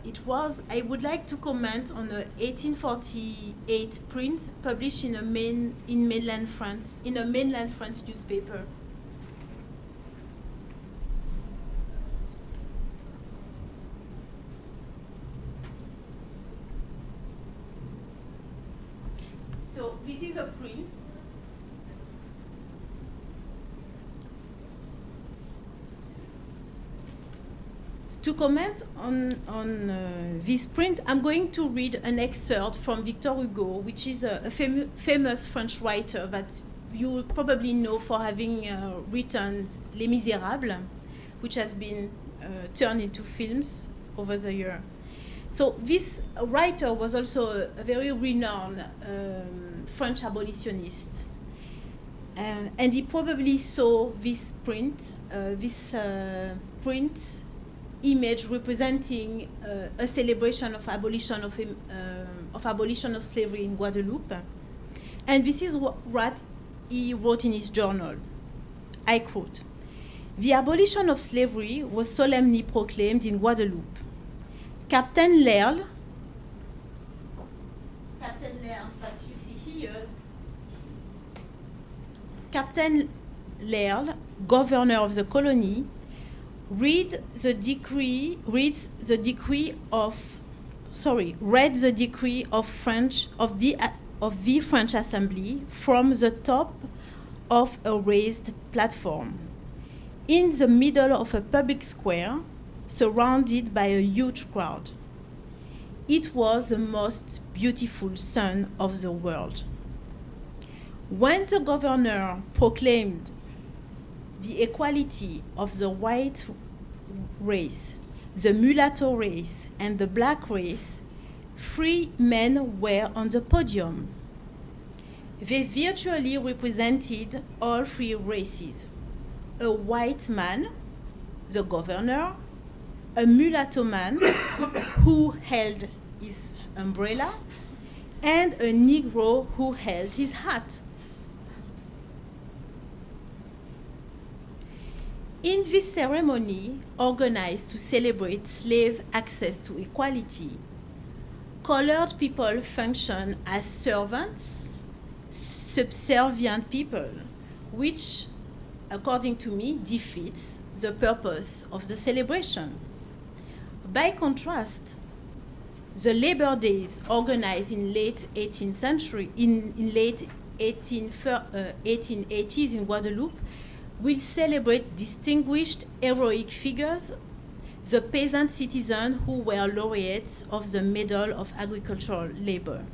it was, I would like to comment on a 1848 print published in a mainland France newspaper. So this is a print. To comment on this print, I'm going to read an excerpt from Victor Hugo, which is a famous French writer that you will probably know for having written Les Misérables, which has been turned into films over the year. So this writer was also a very renowned French abolitionist. And he probably saw this print image representing a celebration of abolition of slavery in Guadeloupe, and this is what he wrote in his journal. I quote, The abolition of slavery was solemnly proclaimed in Guadalupe. Captain Lerle, that you see here, Captain Lerle, governor of the colony, read the decree of the French Assembly from the top of a raised platform in the middle of a public square surrounded by a huge crowd. It was the most beautiful sun of the world. When the governor proclaimed the equality of the white race, the mulatto race, and the black race, 3 men were on the podium. They virtually represented all 3 races: a white man, the governor, a mulatto man who held his umbrella, and a Negro who held his hat. In this ceremony, organized to celebrate slave access to equality, colored people function as servants, subservient people, which, according to me, defeats the purpose of the celebration. By contrast, the Labor Days organized in late 18th century, in late 1880s in Guadeloupe, will celebrate distinguished heroic figures, the peasant citizens who were laureates of the Medal of Agricultural Labor.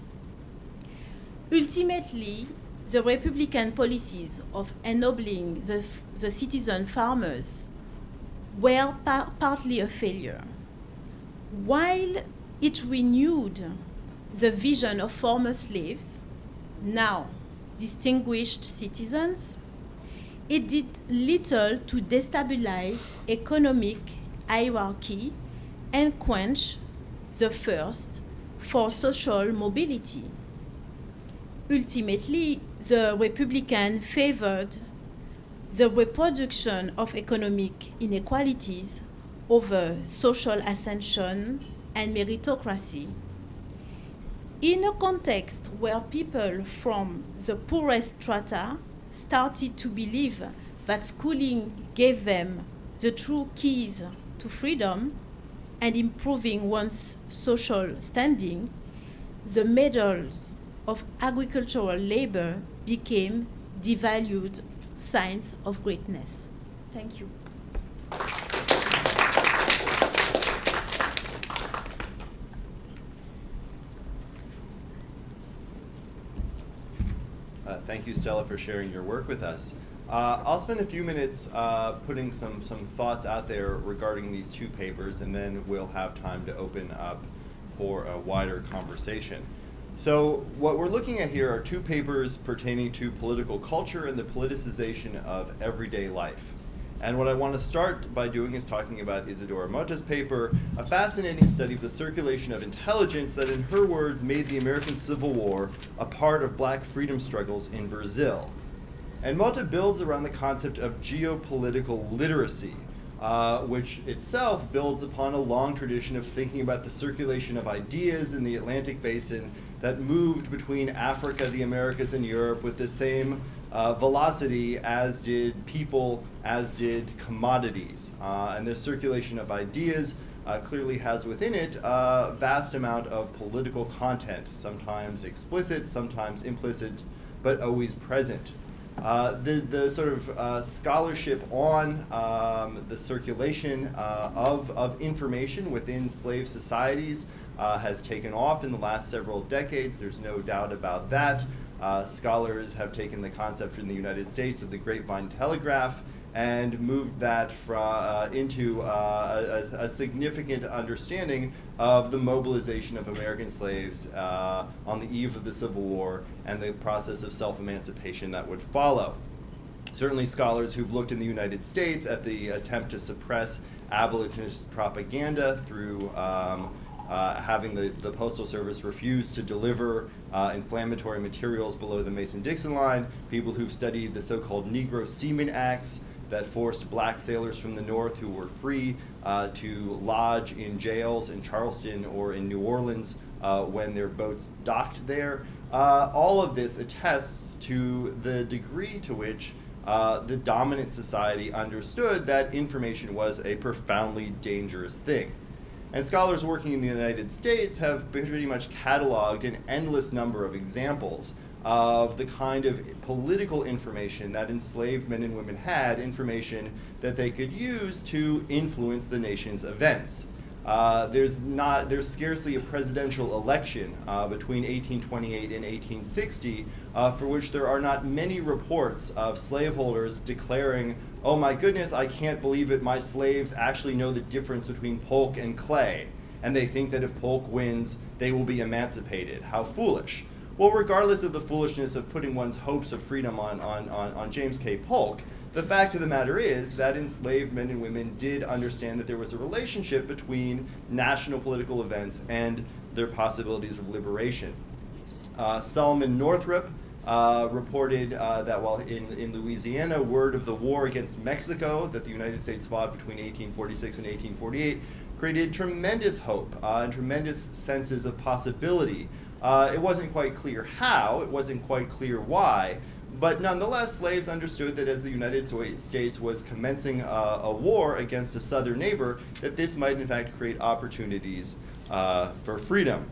Ultimately, the Republican policies of ennobling the citizen farmers were partly a failure. While it renewed the vision of former slaves, now distinguished citizens, it did little to destabilize economic hierarchy and quench the thirst for social mobility. Ultimately, the Republicans favored the reproduction of economic inequalities over social ascension and meritocracy. In a context where people from the poorest strata started to believe that schooling gave them the true keys to freedom and improving one's social standing, the medals of agricultural labor became devalued signs of greatness. Thank you. Thank you, Stella, for sharing your work with us. I'll spend a few minutes putting some thoughts out there regarding these 2 papers, and then we'll have time to open up for a wider conversation. So what we're looking at here are 2 papers pertaining to political culture and the politicization of everyday life. And what I want to start by doing is talking about Isadora Mata's paper, a fascinating study of the circulation of intelligence that, in her words, made the American Civil War a part of black freedom struggles in Brazil. And Mota builds around the concept of geopolitical literacy, which itself builds upon a long tradition of thinking about the circulation of ideas in the Atlantic Basin that moved between Africa, the Americas, and Europe with the same velocity as did people, as did commodities. And this circulation of ideas clearly has within it a vast amount of political content, sometimes explicit, sometimes implicit, but always present. The sort of scholarship on the circulation of information within slave societies has taken off in the last several decades. There's no doubt about that. Scholars have taken the concept in the United States of the grapevine telegraph and moved that into a significant understanding of the mobilization of American slaves on the eve of the Civil War and the process of self-emancipation that would follow. Certainly scholars who've looked in the United States at the attempt to suppress abolitionist propaganda through having the Postal Service refuse to deliver inflammatory materials below the Mason-Dixon line, people who've studied the so-called Negro Seaman Acts that forced black sailors from the North who were free to lodge in jails in Charleston or in New Orleans when their boats docked there. All of this attests to the degree to which the dominant society understood that information was a profoundly dangerous thing. And scholars working in the United States have pretty much cataloged an endless number of examples of the kind of political information that enslaved men and women had, information that they could use to influence the nation's events. There's scarcely a presidential election between 1828 and 1860 for which there are not many reports of slaveholders declaring, "Oh my goodness, I can't believe it, my slaves actually know the difference between Polk and Clay, and they think that if Polk wins, they will be emancipated. How foolish." Well, regardless of the foolishness of putting one's hopes of freedom on James K. Polk, the fact of the matter is that enslaved men and women did understand that there was a relationship between national political events and their possibilities of liberation. Solomon Northrop reported that while in Louisiana, word of the war against Mexico that the United States fought between 1846 and 1848 created tremendous hope and tremendous senses of possibility. It wasn't quite clear how, it wasn't quite clear why, but nonetheless, slaves understood that as the United States was commencing a war against a southern neighbor, that this might in fact create opportunities for freedom.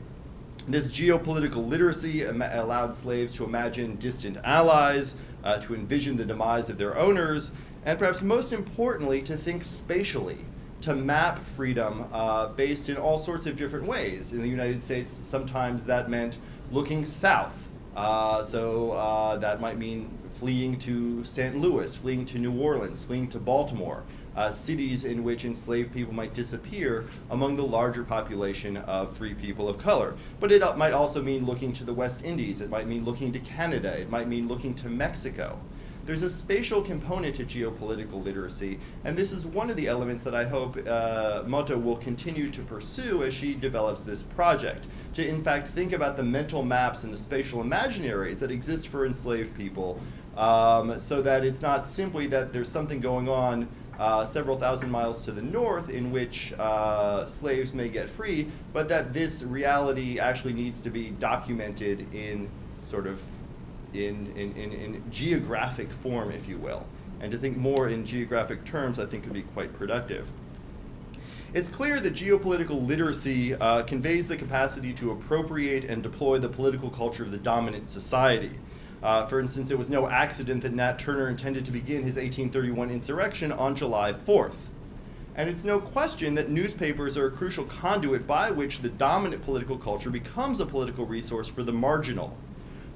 This geopolitical literacy allowed slaves to imagine distant allies, to envision the demise of their owners, and perhaps most importantly, to think spatially, to map freedom based in all sorts of different ways. In the United States, sometimes that meant looking south. So that might mean fleeing to St. Louis, fleeing to New Orleans, fleeing to Baltimore, cities in which enslaved people might disappear among the larger population of free people of color. But it might also mean looking to the West Indies. It might mean looking to Canada. It might mean looking to Mexico. There's a spatial component to geopolitical literacy, and this is one of the elements that I hope Mota will continue to pursue as she develops this project, to in fact think about the mental maps and the spatial imaginaries that exist for enslaved people, so that it's not simply that there's something going on several thousand miles to the north in which slaves may get free, but that this reality actually needs to be documented in sort of in geographic form, if you will. And to think more in geographic terms, I think, could be quite productive. It's clear that geopolitical literacy conveys the capacity to appropriate and deploy the political culture of the dominant society. For instance, it was no accident that Nat Turner intended to begin his 1831 insurrection on July 4th. And it's no question that newspapers are a crucial conduit by which the dominant political culture becomes a political resource for the marginal.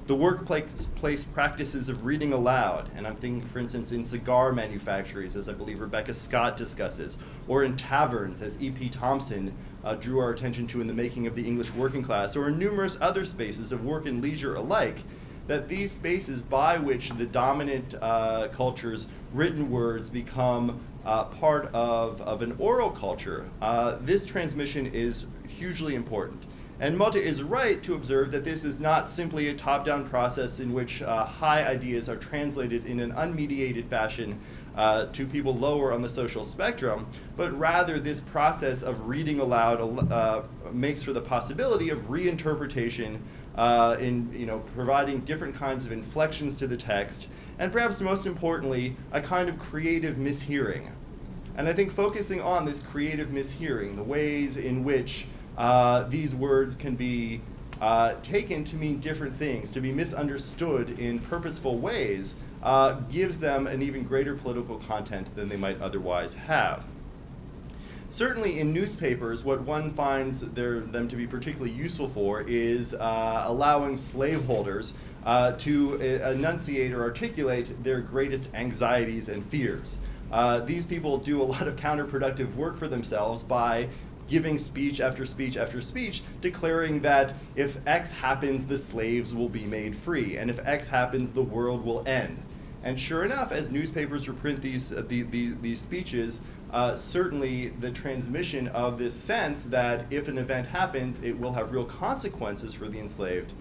The workplace practices of reading aloud, and I'm thinking, for instance, in cigar manufactories, as I believe Rebecca Scott discusses, or in taverns, as E.P. Thompson drew our attention to in The Making of the English Working Class, or in numerous other spaces of work and leisure alike, that these spaces by which the dominant culture's written words become part of an oral culture, this transmission is hugely important. And Mota is right to observe that this is not simply a top-down process in which high ideas are translated in an unmediated fashion to people lower on the social spectrum, but rather this process of reading aloud makes for the possibility of reinterpretation in providing different kinds of inflections to the text, and perhaps most importantly, a kind of creative mishearing. And I think focusing on this creative mishearing, the ways in which these words can be taken to mean different things, to be misunderstood in purposeful ways, gives them an even greater political content than they might otherwise have. Certainly in newspapers, what one finds them to be particularly useful for is allowing slaveholders to enunciate or articulate their greatest anxieties and fears. These people do a lot of counterproductive work for themselves by giving speech after speech after speech, declaring that if X happens, the slaves will be made free, and if X happens, the world will end. And sure enough, as newspapers reprint these speeches, certainly the transmission of this sense that if an event happens, it will have real consequences for the enslaved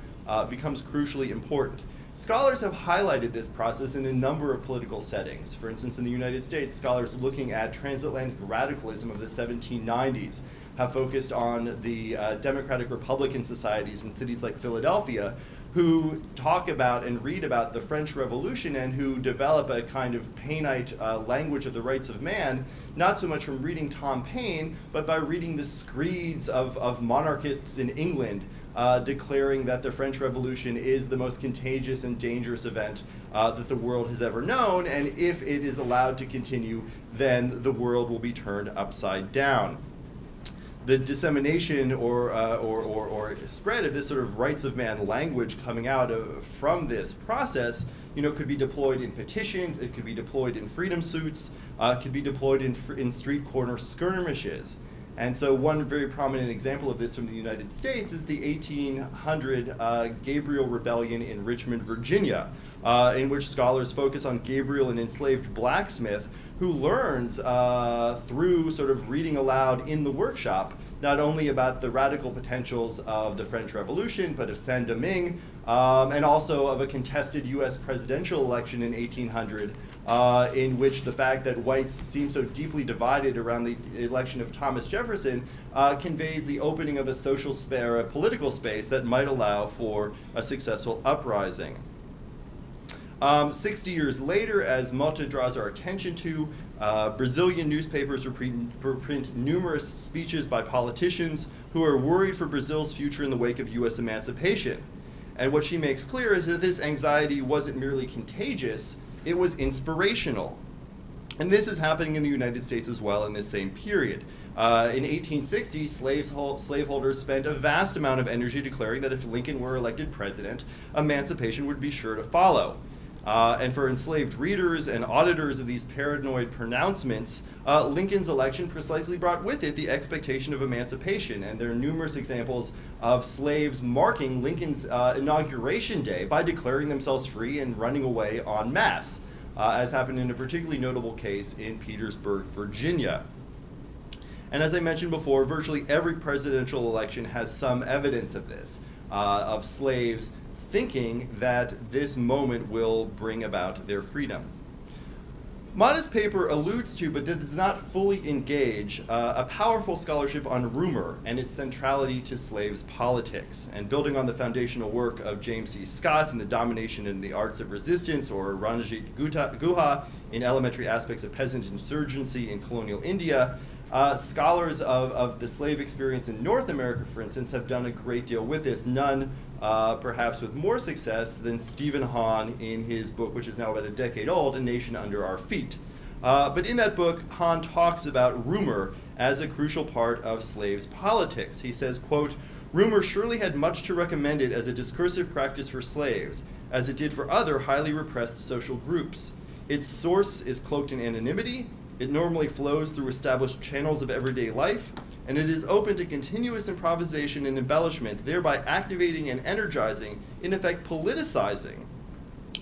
becomes crucially important. Scholars have highlighted this process in a number of political settings. For instance, in the United States, scholars looking at transatlantic radicalism of the 1790s have focused on the democratic Republican societies in cities like Philadelphia, who talk about and read about the French Revolution and who develop a kind of Paineite language of the rights of man, not so much from reading Tom Paine, but by reading the screeds of monarchists in England, declaring that the French Revolution is the most contagious and dangerous event that the world has ever known, and if it is allowed to continue, then the world will be turned upside down. The dissemination or spread of this sort of rights of man language coming out from this process, could be deployed in petitions, it could be deployed in freedom suits, it could be deployed in street corner skirmishes. And so one very prominent example of this from the United States is the 1800 Gabriel Rebellion in Richmond, Virginia, in which scholars focus on Gabriel, an enslaved blacksmith, who learns through sort of reading aloud in the workshop, not only about the radical potentials of the French Revolution, but of Saint-Domingue, and also of a contested US presidential election in 1800, in which the fact that whites seem so deeply divided around the election of Thomas Jefferson conveys the opening of a social spare, a political space that might allow for a successful uprising. 60 years later, as Mota draws our attention to, Brazilian newspapers reprint numerous speeches by politicians who are worried for Brazil's future in the wake of US emancipation. And what she makes clear is that this anxiety wasn't merely contagious, it was inspirational. And this is happening in the United States as well in this same period. In 1860, slaveholders spent a vast amount of energy declaring that if Lincoln were elected president, emancipation would be sure to follow. And for enslaved readers and auditors of these paranoid pronouncements, Lincoln's election precisely brought with it the expectation of emancipation. And there are numerous examples of slaves marking Lincoln's inauguration day by declaring themselves free and running away en masse, as happened in a particularly notable case in Petersburg, Virginia. And as I mentioned before, virtually every presidential election has some evidence of this, of slaves thinking that this moment will bring about their freedom. Mata's paper alludes to, but does not fully engage, a powerful scholarship on rumor and its centrality to slaves' politics. And building on the foundational work of James C. Scott in The Domination and the Arts of Resistance, or Ranjit Guha in Elementary Aspects of Peasant Insurgency in Colonial India, scholars of the slave experience in North America, for instance, have done a great deal with this, none perhaps with more success than Stephen Hahn in his book, which is now about a decade old, A Nation Under Our Feet. But in that book, Hahn talks about rumor as a crucial part of slaves' politics. He says, quote, "Rumor surely had much to recommend it as a discursive practice for slaves, as it did for other highly repressed social groups. Its source is cloaked in anonymity, it normally flows through established channels of everyday life, and it is open to continuous improvisation and embellishment, thereby activating and energizing, in effect politicizing,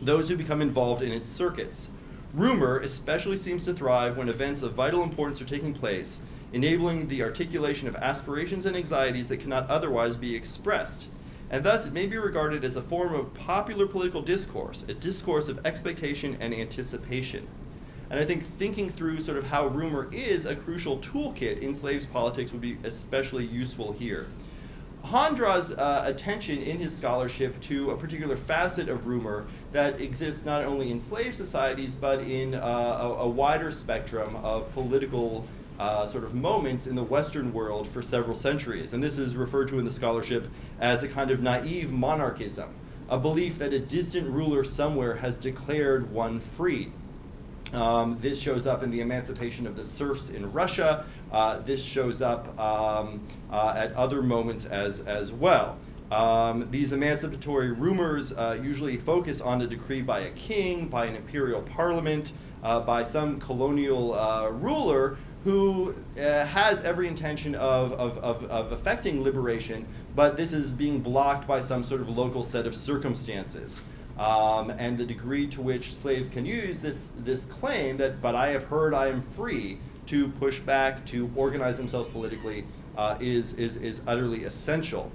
those who become involved in its circuits. Rumor especially seems to thrive when events of vital importance are taking place, enabling the articulation of aspirations and anxieties that cannot otherwise be expressed. And thus it may be regarded as a form of popular political discourse, a discourse of expectation and anticipation." And I think thinking through sort of how rumor is a crucial toolkit in slaves' politics would be especially useful here. Hahn draws attention in his scholarship to a particular facet of rumor that exists not only in slave societies, but in a wider spectrum of political sort of moments in the Western world for several centuries. And this is referred to in the scholarship as a kind of naive monarchism, a belief that a distant ruler somewhere has declared one free. This shows up in the emancipation of the serfs in Russia. This shows up at other moments as well. These emancipatory rumors usually focus on a decree by a king, by an imperial parliament, by some colonial ruler who has every intention of effecting liberation, but this is being blocked by some sort of local set of circumstances. And the degree to which slaves can use this claim that, but I have heard I am free, to push back, to organize themselves politically, is utterly essential.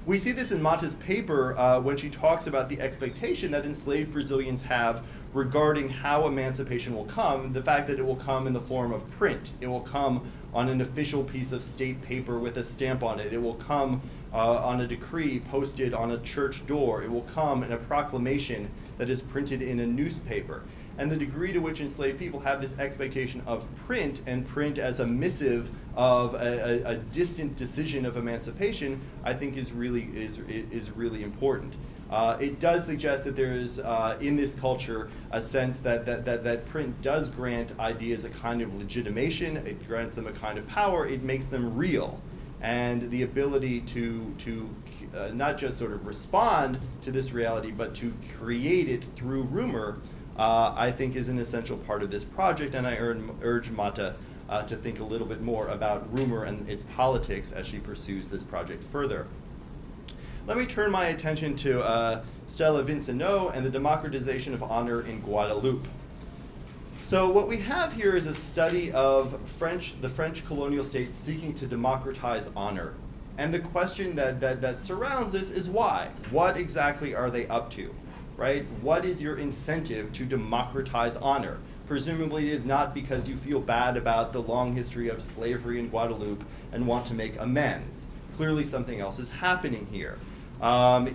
We see this in Mata's paper when she talks about the expectation that enslaved Brazilians have regarding how emancipation will come, the fact that it will come in the form of print. It will come on an official piece of state paper with a stamp on it. It will come on a decree posted on a church door. It will come in a proclamation that is printed in a newspaper. And the degree to which enslaved people have this expectation of print, and print as a missive of a distant decision of emancipation, I think is really important. It does suggest that there is, in this culture, a sense that print does grant ideas a kind of legitimation. It grants them a kind of power. It makes them real. And the ability to not just sort of respond to this reality, but to create it through rumor, I think is an essential part of this project, and I urge Mata to think a little bit more about rumor and its politics as she pursues this project further. Let me turn my attention to Stella Vincenot and the democratization of honor in Guadalupe. So what we have here is a study of the French colonial state seeking to democratize honor. And the question that surrounds this is why? What exactly are they up to? Right? What is your incentive to democratize honor? Presumably it is not because you feel bad about the long history of slavery in Guadalupe and want to make amends. Clearly something else is happening here.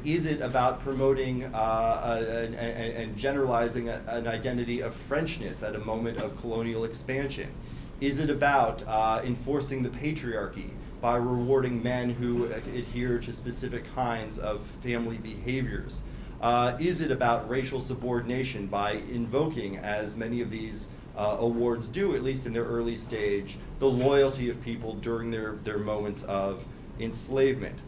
Is it about promoting and generalizing an identity of Frenchness at a moment of colonial expansion? Is it about enforcing the patriarchy by rewarding men who adhere to specific kinds of family behaviors? Is it about racial subordination by invoking, as many of these awards do, at least in their early stage, the loyalty of people during their moments of enslavement?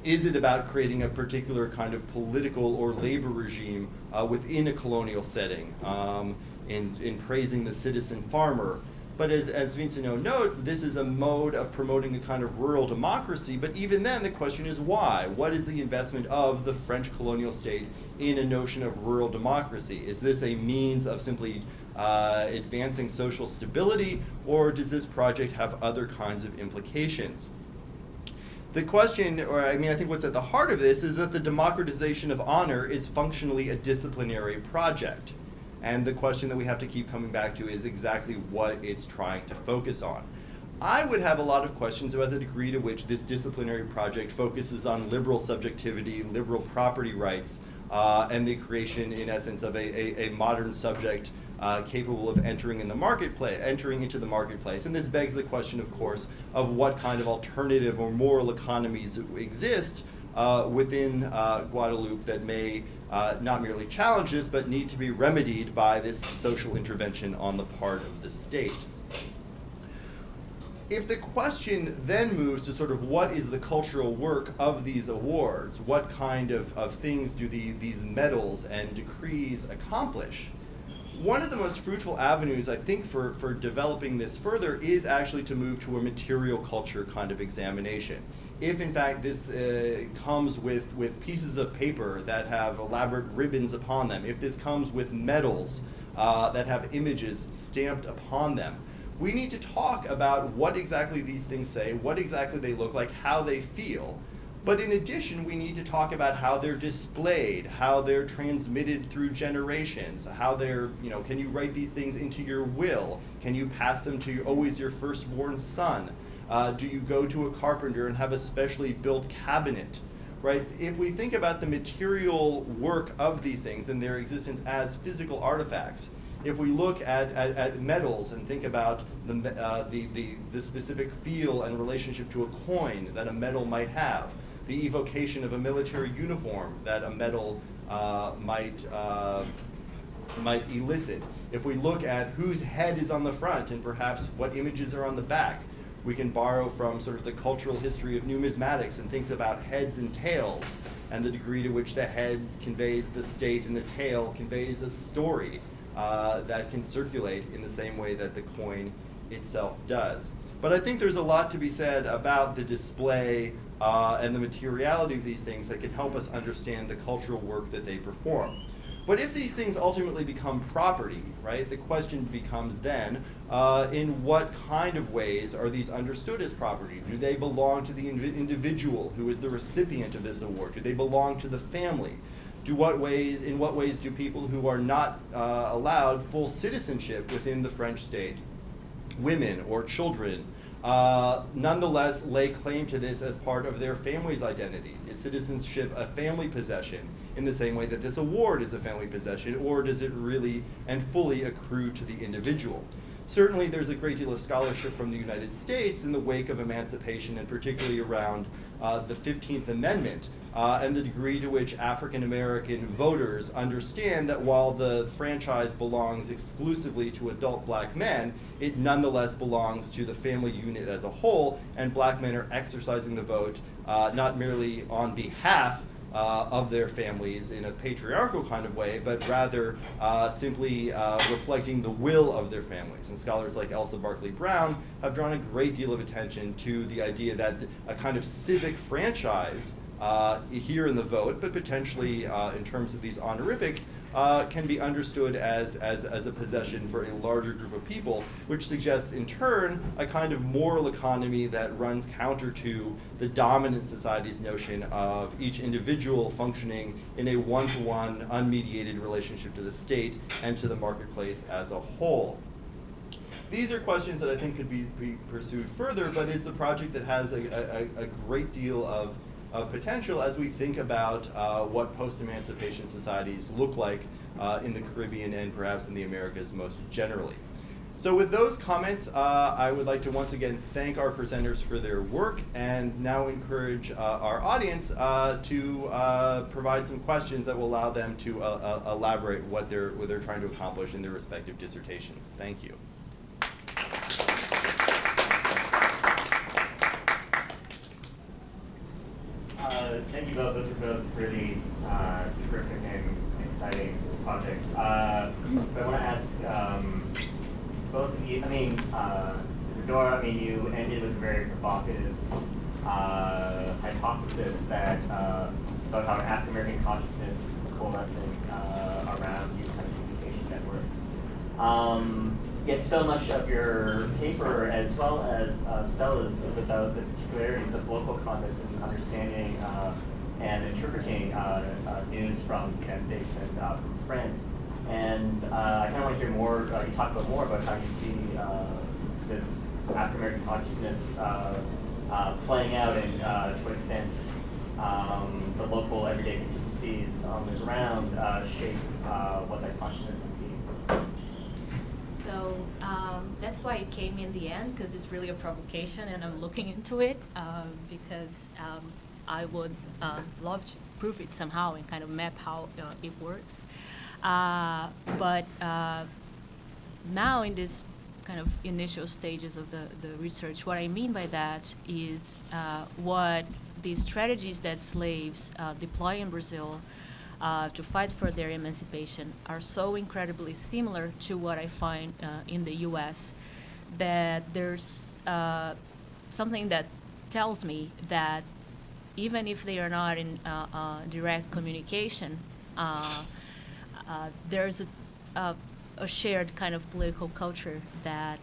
Is it about creating a particular kind of political or labor regime within a colonial setting, in praising the citizen farmer? But as Vincenot notes, this is a mode of promoting a kind of rural democracy, but even then the question is why? What is the investment of the French colonial state in a notion of rural democracy? Is this a means of simply advancing social stability, or does this project have other kinds of implications? The question, I think what's at the heart of this is that the democratization of honor is functionally a disciplinary project. And the question that we have to keep coming back to is exactly what it's trying to focus on. I would have a lot of questions about the degree to which this disciplinary project focuses on liberal subjectivity, liberal property rights, and the creation, in essence, of a modern subject capable of entering into the marketplace. And this begs the question, of course, of what kind of alternative or moral economies exist within Guadalupe that may not merely challenge this, but need to be remedied by this social intervention on the part of the state. If the question then moves to sort of what is the cultural work of these awards, what kind of things do these medals and decrees accomplish, one of the most fruitful avenues, I think, for developing this further is actually to move to a material culture kind of examination. If, in fact, this comes with pieces of paper that have elaborate ribbons upon them, if this comes with medals that have images stamped upon them, we need to talk about what exactly these things say, what exactly they look like, how they feel. But in addition, we need to talk about how they're displayed, how they're transmitted through generations, how they're, can you write these things into your will? Can you pass them to always your firstborn son? Do you go to a carpenter and have a specially built cabinet, right? If we think about the material work of these things and their existence as physical artifacts, if we look at medals and think about the specific feel and relationship to a coin that a medal might have, the evocation of a military uniform that a medal might elicit. If we look at whose head is on the front and perhaps what images are on the back, we can borrow from sort of the cultural history of numismatics and think about heads and tails and the degree to which the head conveys the state and the tail conveys a story that can circulate in the same way that the coin itself does. But I think there's a lot to be said about the display and the materiality of these things that can help us understand the cultural work that they perform. But if these things ultimately become property, right, the question becomes then, in what kind of ways are these understood as property? Do they belong to the individual who is the recipient of this award? Do they belong to the family? In what ways do people who are not allowed full citizenship within the French state, women or children, nonetheless lay claim to this as part of their family's identity? Is citizenship a family possession in the same way that this award is a family possession, or does it really and fully accrue to the individual? Certainly there's a great deal of scholarship from the United States in the wake of emancipation, and particularly around the 15th Amendment, and the degree to which African American voters understand that while the franchise belongs exclusively to adult black men, it nonetheless belongs to the family unit as a whole, and black men are exercising the vote not merely on behalf of their families in a patriarchal kind of way, but rather simply reflecting the will of their families. And scholars like Elsa Barkley Brown have drawn a great deal of attention to the idea that a kind of civic franchise here in the vote, but potentially in terms of these honorifics, can be understood as a possession for a larger group of people, which suggests in turn a kind of moral economy that runs counter to the dominant society's notion of each individual functioning in a one-to-one, unmediated relationship to the state and to the marketplace as a whole. These are questions that I think could be pursued further, but it's a project that has a great deal of potential as we think about what post-emancipation societies look like in the Caribbean and perhaps in the Americas most generally. So with those comments, I would like to once again thank our presenters for their work, and now encourage our audience to provide some questions that will allow them to elaborate what they're trying to accomplish in their respective dissertations. Thank you. Thank you both. Those are both really terrific and exciting projects. But I want to ask both of you, Isadora, you ended with a very provocative hypothesis that about how African American consciousness is coalescing around these kind of communication networks. Yet so much of your paper, as well as Stella's, is about the particularities of local context and understanding and interpreting news from the United States and from France. And I kind of want to hear more, you talk about more about how you see this African American consciousness playing out, and to what extent the local everyday contingencies on the ground shape what that consciousness can be. So that's why it came in the end, because it's really a provocation, and I'm looking into it because I would love to prove it somehow and kind of map how it works. But now in this kind of initial stages of the research, what I mean by that is what the strategies that slaves deploy in Brazil to fight for their emancipation are so incredibly similar to what I find in the U.S. that there's something that tells me that even if they are not in direct communication, there's a shared kind of political culture that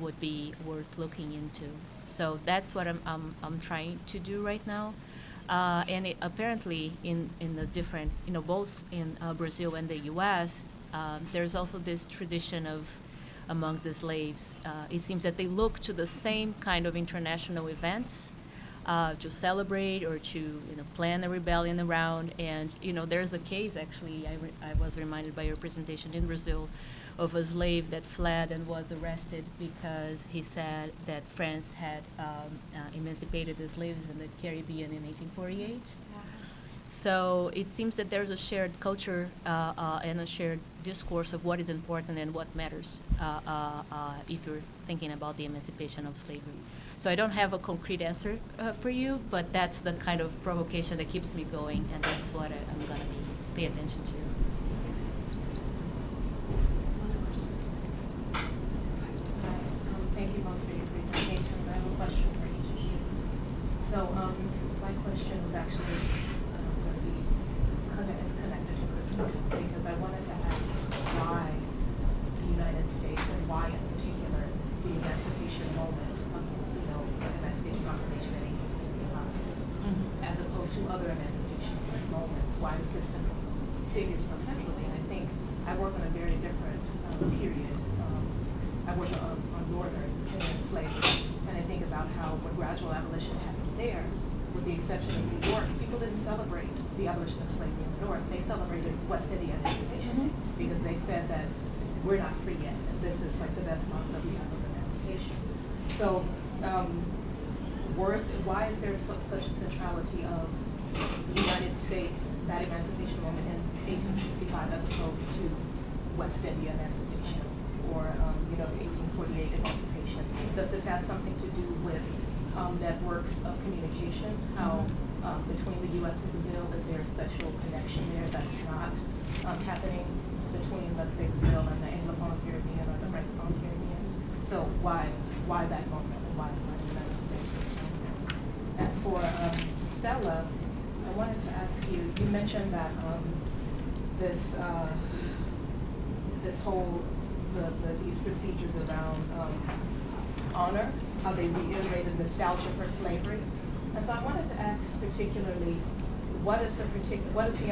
would be worth looking into. So that's what I'm trying to do right now. And it, apparently in the different, both in Brazil and the U.S., there's also this tradition of, among the slaves, it seems that they look to the same kind of international events to celebrate or to plan a rebellion around. And there's a case, actually, I was reminded by your presentation in Brazil, of a slave that fled and was arrested because he said that France had emancipated the slaves in the Caribbean in 1848. Wow. So it seems that there's a shared culture and a shared discourse of what is important and what matters if you're thinking about the emancipation of slavery. So I don't have a concrete answer for you, but that's the kind of provocation that keeps me going, and that's what I'm going to pay attention to. Thank you both for your presentations. I have a question for each of you. So my question is actually going to be connected to Kristen, because why does this figure so centrally? And I think I work on a very different period. I work on northern and slavery, and I think about how when gradual abolition happened there, with the exception of New York, people didn't celebrate the abolition of slavery in the North. They celebrated West India emancipation because they said that we're not free yet, and this is like the best model that we have of emancipation. So, why is there such a centrality of the United States, that emancipation moment in 1865 as opposed to West India emancipation or the 1848 emancipation? Does this have something to do with networks of communication? How between the U.S. and Brazil, is there a special connection there that's not happening between, let's say, Brazil and the Anglophone Caribbean or the Francophone Caribbean? So why that moment, and why the United States is down there? And for Stella, I wanted to ask you. You mentioned that this whole these procedures around honor, how they reiterated nostalgia for slavery. And so I wanted to ask particularly, what is the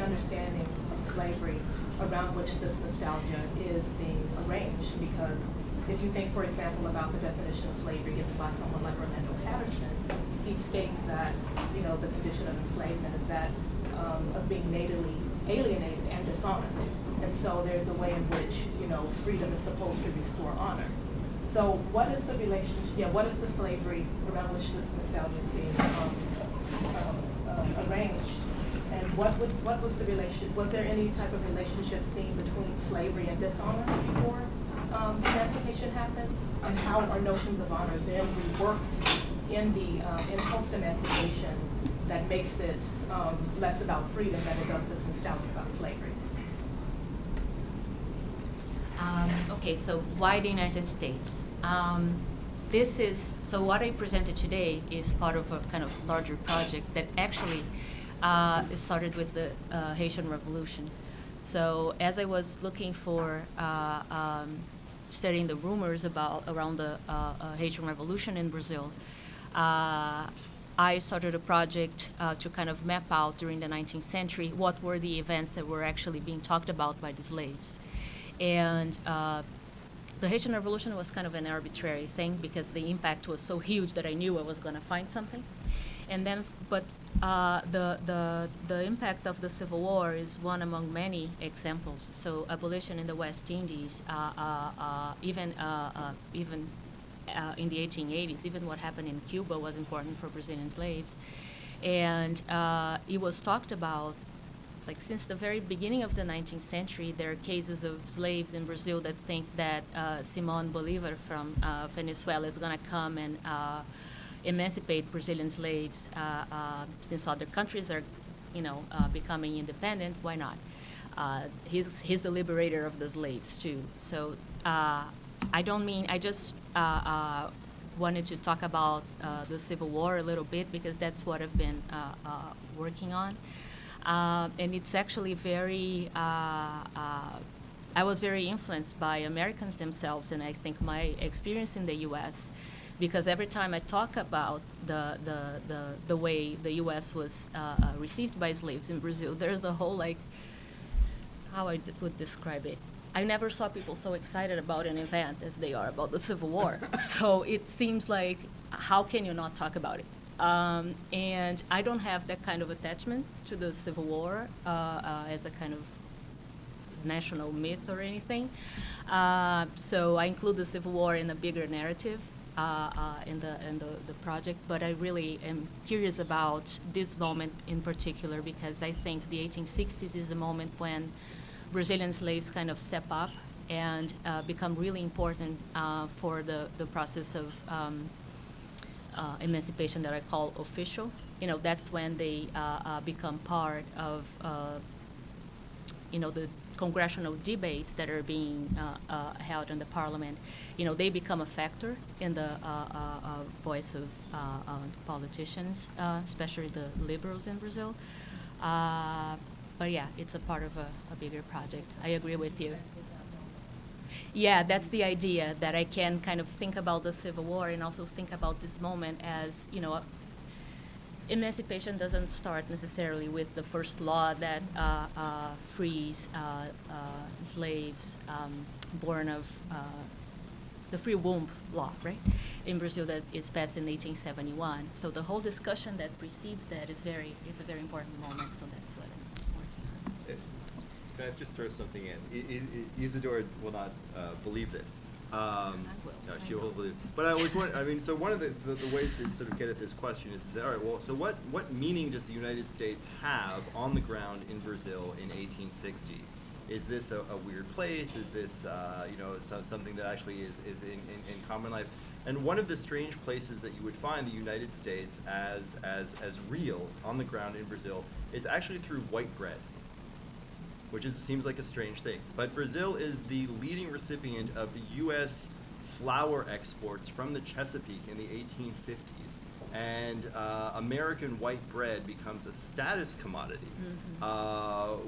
understanding of slavery around which this nostalgia is being arranged? Because if you think, for example, about the definition of slavery given by someone like Orlando Patterson, he states that, the condition of enslavement is that of being natively alienated and dishonored. And so there's a way in which, freedom is supposed to restore honor. So what is the relationship, what is the slavery around which this nostalgia is being arranged? And what was the relationship? Was there any type of relationship seen between slavery and dishonor before emancipation happened? And how are notions of honor then reworked in post-emancipation that makes it less about freedom than it does this nostalgia about slavery? Okay, so why the United States? So what I presented today is part of a kind of larger project that actually started with the Haitian Revolution. So as I was looking for studying the rumors around the Haitian Revolution in Brazil, I started a project to kind of map out during the 19th century what were the events that were actually being talked about by the slaves. And the Haitian Revolution was kind of an arbitrary thing because the impact was so huge that I knew I was going to find something. And then, but the impact of the Civil War is one among many examples. So abolition in the West Indies, even in the 1880s, even what happened in Cuba was important for Brazilian slaves. And it was talked about, like, since the very beginning of the 19th century. There are cases of slaves in Brazil that think that Simón Bolívar from Venezuela is going to come and emancipate Brazilian slaves. Since other countries are, becoming independent, why not? He's the liberator of the slaves too. So I just wanted to talk about the Civil War a little bit because that's what I've been working on. And it's actually I was very influenced by Americans themselves, and I think my experience in the U.S., because every time I talk about the way the U.S. was received by slaves in Brazil, there's a whole, how I would describe it. I never saw people so excited about an event as they are about the Civil War. So it seems like, how can you not talk about it? And I don't have that kind of attachment to the Civil War as a kind of national myth or anything. So I include the Civil War in a bigger narrative in the project, but I really am curious about this moment in particular because I think the 1860s is the moment when Brazilian slaves kind of step up and become really important for the process of emancipation that I call official. That's when they become part of, the congressional debates that are being held in the parliament. They become a factor in the voice of politicians, especially the liberals in Brazil. But yeah, it's a part of a bigger project. I agree with you. Yeah, that's the idea, that I can kind of think about the Civil War and also think about this moment as, emancipation doesn't start necessarily with the first law that frees slaves born of the free womb law, right? In Brazil, that is passed in 1871. So the whole discussion that precedes that it's a very important moment. So that's what I'm working on. Can I just throw something in? Isadora will not believe this. I will. No, I she will. will believe. But I was wondering, I mean, so one of the ways to sort of get at this question is to say, all right, well, so what meaning does the United States have on the ground in Brazil in 1860? Is this a weird place? Is this, something that actually is in common life? And one of the strange places that you would find the United States as real on the ground in Brazil is actually through white bread, which seems like a strange thing. But Brazil is the leading recipient of the U.S. flour exports from the Chesapeake in the 1850s. And American white bread becomes a status commodity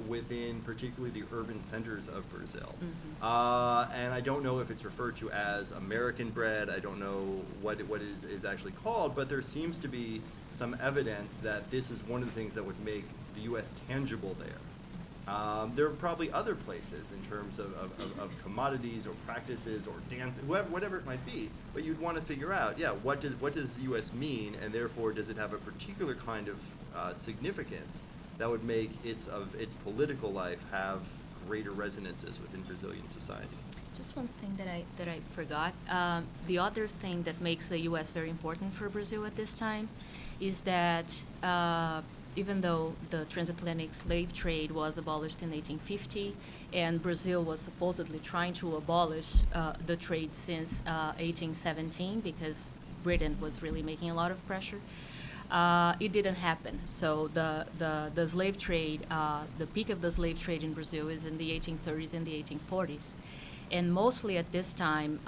within particularly the urban centers of Brazil. And I don't know if it's referred to as American bread. I don't know what it is actually called, but there seems to be some evidence that this is one of the things that would make the U.S. tangible there. There are probably other places in terms of commodities or practices or dance, whatever it might be, but you'd want to figure out, what does the U.S. mean, and therefore does it have a particular kind of significance that would make its political life have greater resonances within Brazilian society? Just one thing that I forgot. The other thing that makes the U.S. very important for Brazil at this time is that even though the transatlantic slave trade was abolished in 1850, and Brazil was supposedly trying to abolish the trade since 1817 because Britain was really making a lot of pressure, it didn't happen. So the slave trade, the peak of the slave trade in Brazil is in the 1830s and the 1840s. And mostly at this time,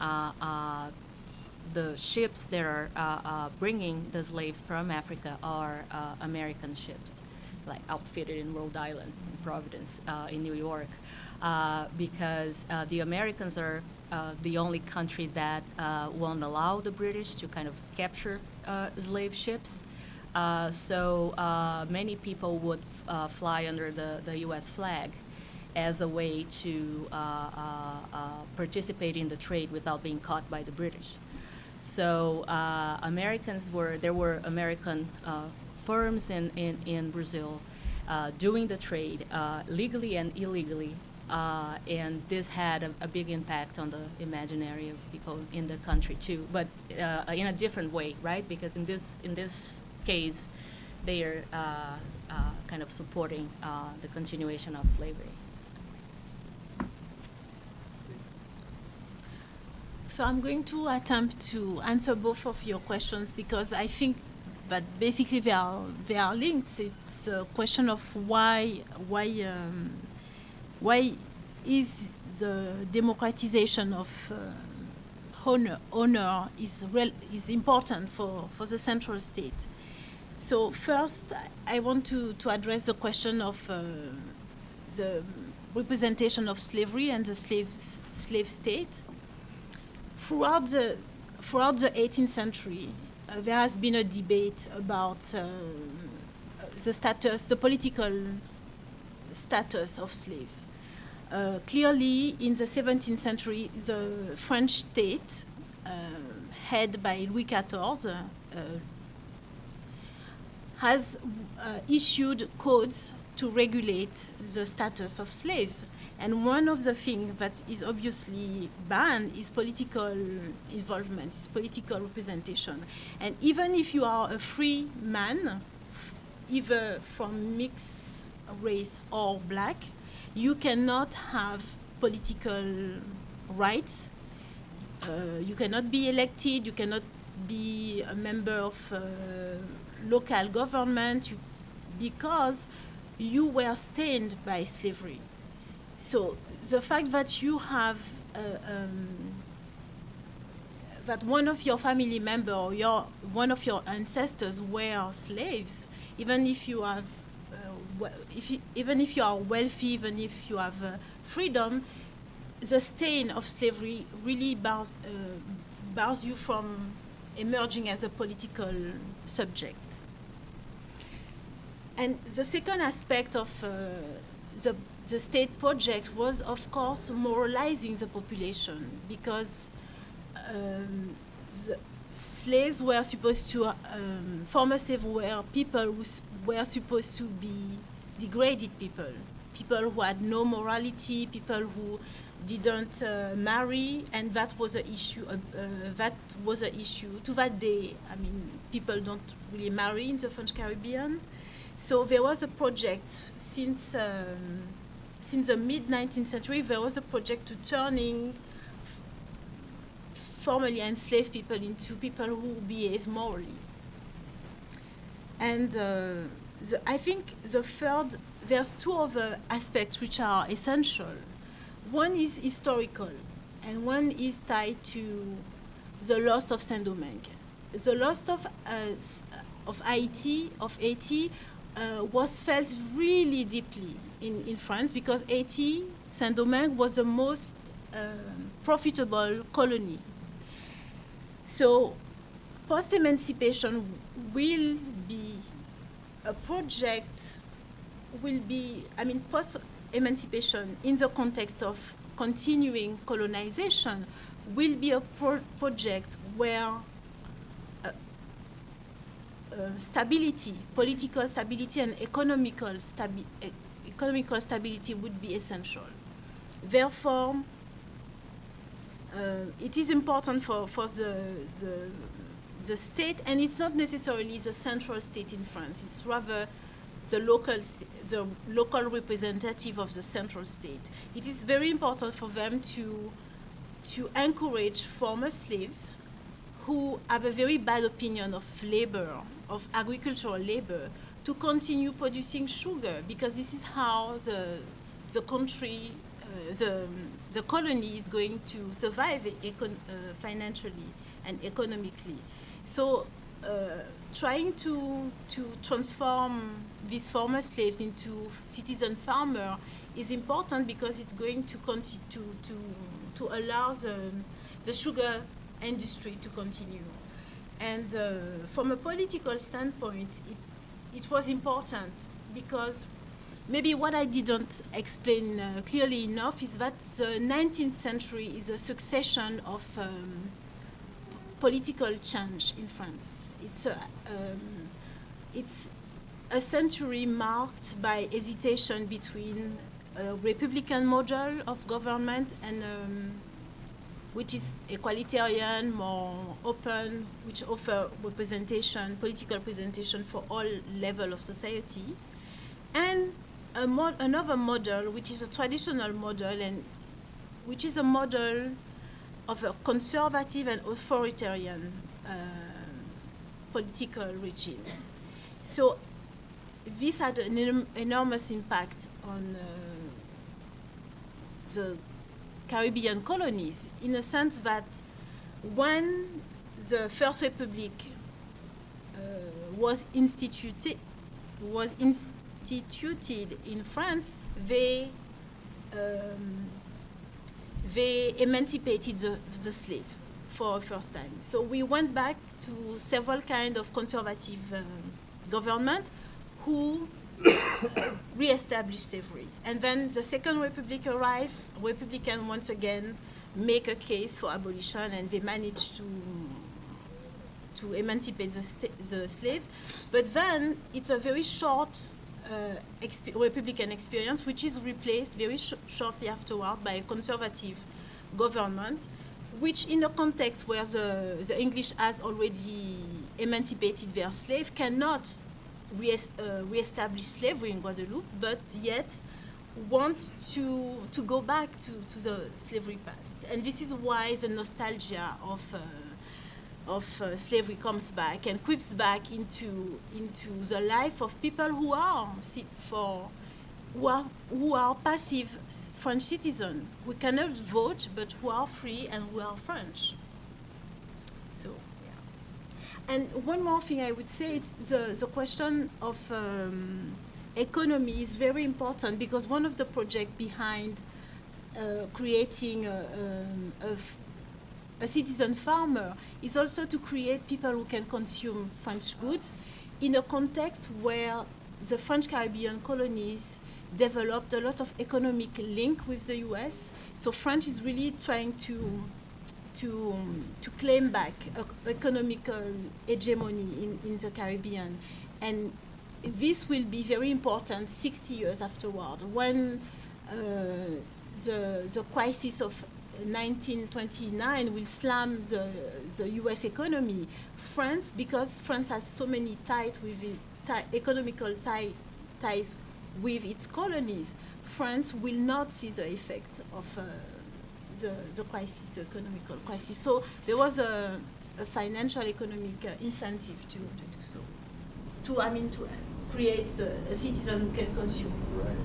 the ships that are bringing the slaves from Africa are American ships, like outfitted in Rhode Island, in Providence, in New York, because the Americans are the only country that won't allow the British to kind of capture slave ships. So many people would fly under the U.S. flag as a way to participate in the trade without being caught by the British. So there were American firms in Brazil doing the trade legally and illegally, and this had a big impact on the imaginary of people in the country too, but in a different way, right? Because in this case, they are kind of supporting the continuation of slavery. So I'm going to attempt to answer both of your questions because I think that basically they are linked. It's a question of why is the democratization of honor is important for the central state. So first, I want to address the question of the representation of slavery and the slave state. Throughout the 18th century, there has been a debate about the political status of slaves. Clearly, in the 17th century, the French state, headed by Louis XIV, has issued codes to regulate the status of slaves. And one of the things that is obviously banned is political involvement, is political representation. And even if you are a free man, either from mixed race or black, you cannot have political rights. You cannot be elected, you cannot be a member of local government because you were stained by slavery. So the fact that you have that one of your family member or one of your ancestors were slaves, even if you have, even if you are wealthy, even if you have freedom, the stain of slavery really bars you from emerging as a political subject. And the second aspect of the state project was, of course, moralizing the population, because the slaves were supposed to, former slaves were people who were supposed to be degraded people, people who had no morality, people who didn't marry, and that was an issue. That was an issue to that day. I mean, people don't really marry in the French Caribbean, so there was a project since the mid-19th century. There was a project to turning formerly enslaved people into people who behave morally. And I think there's two other aspects which are essential. One is historical, and one is tied to the loss of Saint-Domingue. The loss of Haiti was felt really deeply in France, because Haiti, Saint-Domingue, was the most profitable colony. So post-emancipation will be a project, post-emancipation in the context of continuing colonization will be a project where stability, political stability and economical stability would be essential. Therefore, it is important for the state, and it's not necessarily the central state in France. It's rather the local representative of the central state. It is very important for them to encourage former slaves who have a very bad opinion of labor, of agricultural labor, to continue producing sugar, because this is how the country, the colony is going to survive financially and economically. So trying to transform these former slaves into citizen farmer is important, because it's going to allow the sugar industry to continue. And from a political standpoint, it was important, because maybe what I didn't explain clearly enough is that the 19th century is a succession of political change in France. It's a century marked by hesitation between a Republican model of government and which is equalitarian, more open, which offer representation, political representation for all levels of society, and another model, which is a traditional model, and which is a model of a conservative and authoritarian political regime. So this had an enormous impact on the Caribbean colonies, in a sense that when the First Republic was instituted in France, they emancipated the slaves for the first time. So we went back to several kinds of conservative government who re-established slavery. And then the Second Republic arrived. Republicans once again make a case for abolition, and they managed to emancipate the slaves. But then it's a very short Republican experience, which is replaced very shortly afterward by a conservative government, which in a context where the English has already emancipated their slaves cannot re-establish slavery in Guadeloupe, but yet want to go back to the slavery past. And this is why the nostalgia of slavery comes back and creeps back into the life of people who are passive French citizens, who cannot vote but who are free and who are French. So, yeah. And one more thing I would say is the question of economy is very important, because one of the projects behind creating a citizen farmer is also to create people who can consume French goods in a context where the French Caribbean colonies developed a lot of economic link with the US. So France is really trying to claim back economical hegemony in the Caribbean. And this will be very important 60 years afterward, when the crisis of 1929 will slam the US economy. France, because France has so many economical ties with its colonies, France will not see the effect of the crisis, the economical crisis. So there was a financial economic incentive to do so. To create a citizen who can consume. Right.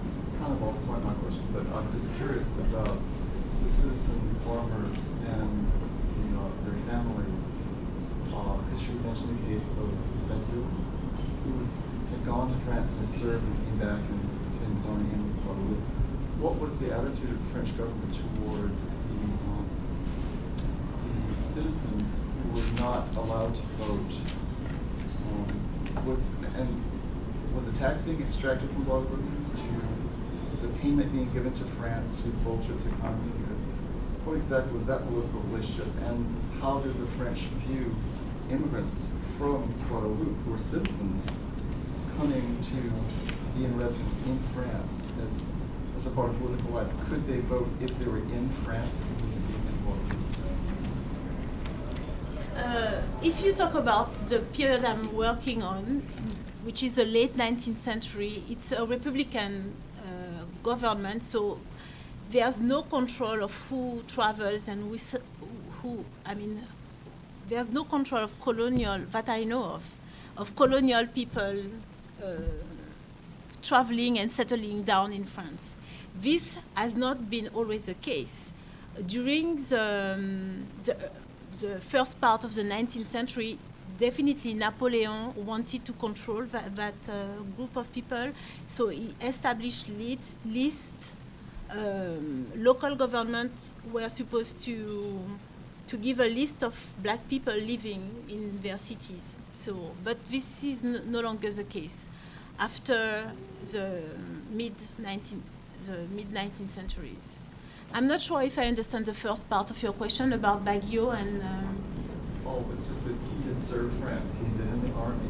It's kind of off point my question, but I'm just curious about the citizen farmers and their families. Because you mentioned the case of Baguio, who had gone to France and had served and came back and was in zoning in with Guadalupe. What was the attitude of the French government toward the citizens who were not allowed to vote? Was a tax being extracted from Guadalupe? Was a payment being given to France to bolster its economy? Because what exactly was that political relationship? And how did the French view immigrants from Guadeloupe, who were citizens, coming to be in residence in France as a part of political life? Could they vote if they were in France as opposed to being in Guadeloupe? If you talk about the period I'm working on, which is the late 19th century, it's a Republican government, so there's no control of who travels and there's no control of colonial, that I know of colonial people traveling and settling down in France. This has not been always the case. During the first part of the 19th century, definitely Napoleon wanted to control that group of people, so he established lists. Local governments were supposed to give a list of black people living in their cities. So, but this is no longer the case after the mid-19th centuries. I'm not sure if I understand the first part of your question about Baguio and. Oh, it's just that he had served France. He had been in the army,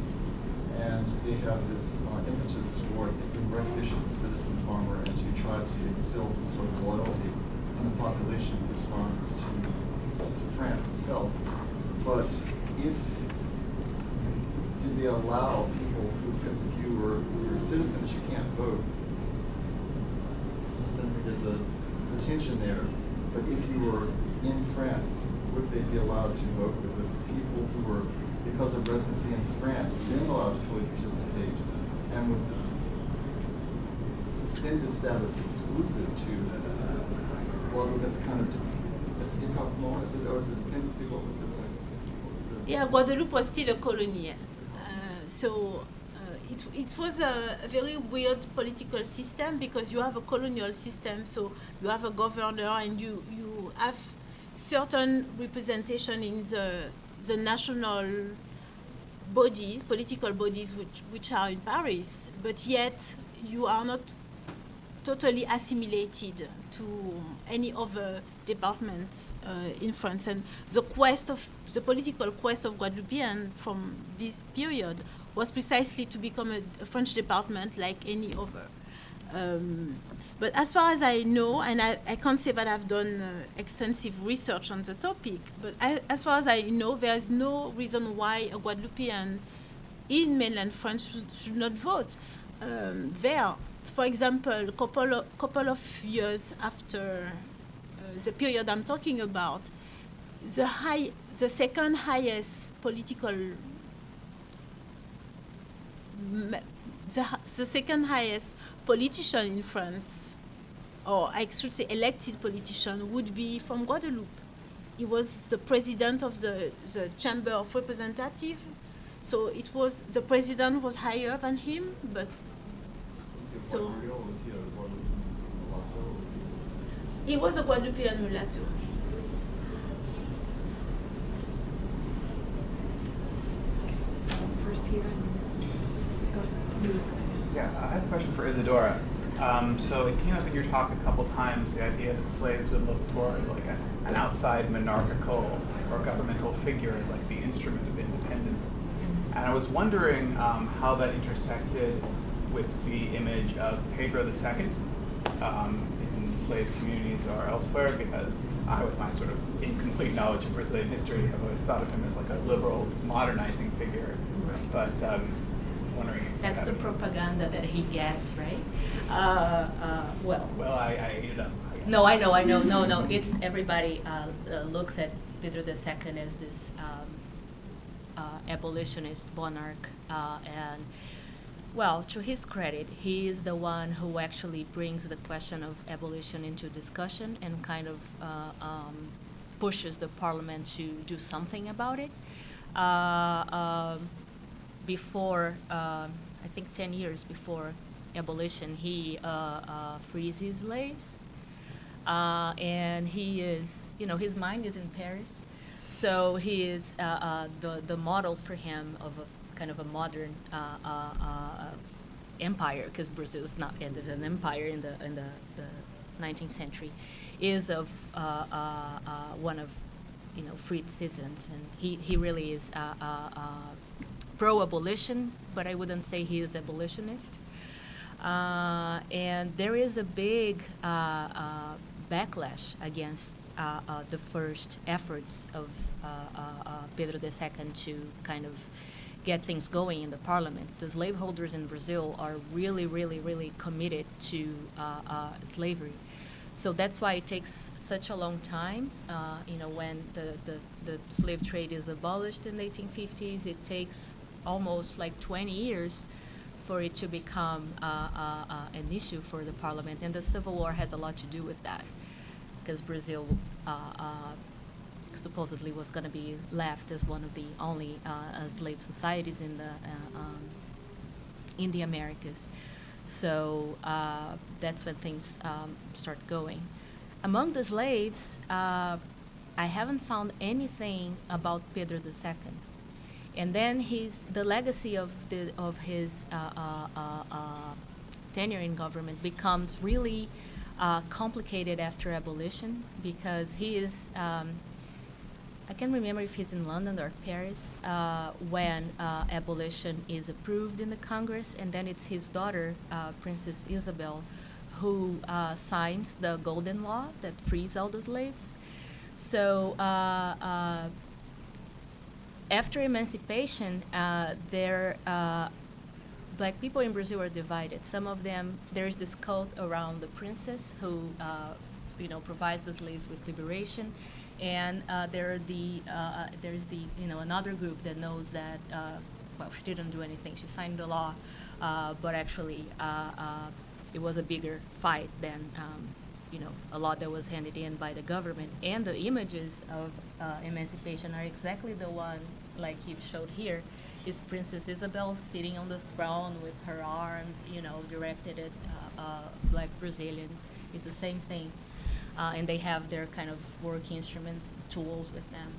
and they have this impetus toward in recognition of a citizen farmer and to try to instill some sort of loyalty in the population in response to France itself. But did they allow people who, because if you were citizens, you can't vote. In the sense that there's a tension there. But if you were in France, would they be allowed to vote with the people who were, because of residency in France, then allowed to fully participate? And was this suspended status exclusive to, well, that's kind of, as a département, or as a dependency, what was it like? Yeah, Guadeloupe was still a colony. It was a very weird political system because you have a colonial system, so you have a governor and you have certain representation in the national bodies, political bodies which are in Paris, but yet you are not totally assimilated to any other department in France. And the political quest of Guadeloupean from this period was precisely to become a French department like any other. But as far as I know, and I can't say that I've done extensive research on the topic, but as far as I know, there is no reason why a Guadeloupean in mainland France should not vote. There, for example, a couple of years after the period I'm talking about, the second highest political, the second highest politician in France, or I should say elected politician, would be from Guadeloupe. He was the president of the Chamber of Representatives, so it was, the president was higher than him, but so he was a Guadeloupean mulatto. first here and go you first. Yeah, I have a question for Isadora. So it came up in your talk a couple times, the idea that slaves would look toward like an outside monarchical or governmental figure as like the instrument of independence. And I was wondering how that intersected with the image of Pedro II in slave communities or elsewhere, because I, with my sort of incomplete knowledge of Brazilian history, have always thought of him as like a liberal, modernizing figure. Right. But wondering if That's the that- propaganda that he gets, right? Well, I ate it up. No, I know. No. It's everybody looks at Pedro II as this abolitionist monarch, and well, to his credit, he is the one who actually brings the question of abolition into discussion and kind of pushes the parliament to do something about it. Before, I think 10 years before abolition, he frees his slaves. And he is, his mind is in Paris. So he is the model for him of a kind of a modern empire, because Brazil is not as an empire in the 19th century, is of one of freed citizens, and he really is pro-abolition, but I wouldn't say he is abolitionist. And there is a big backlash against the first efforts of Pedro II to kind of get things going in the parliament. The slaveholders in Brazil are really, really, really committed to slavery. So that's why it takes such a long time. When the slave trade is abolished in the 1850s, it takes almost like 20 years for it to become an issue for the parliament. And the Civil War has a lot to do with that, because Brazil supposedly was going to be left as one of the only slave societies in the Americas. So that's when things start going. Among the slaves, I haven't found anything about Pedro II. And then the legacy of his tenure in government becomes really complicated after abolition, because he is, I can't remember if he's in London or Paris, when abolition is approved in the Congress, and then it's his daughter, Princess Isabel, who signs the Golden Law that frees all the slaves. So after emancipation, Black people in Brazil are divided. Some of them, there's this cult around the princess who, provides the slaves with liberation, and there's another group that knows that, she didn't do anything. She signed the law, but actually it was a bigger fight than, a law that was handed in by the government. And the images of emancipation are exactly the one like you showed here, is Princess Isabel sitting on the throne with her arms, directed at Black Brazilians. It's the same thing. And they have their kind of work instruments, tools with them.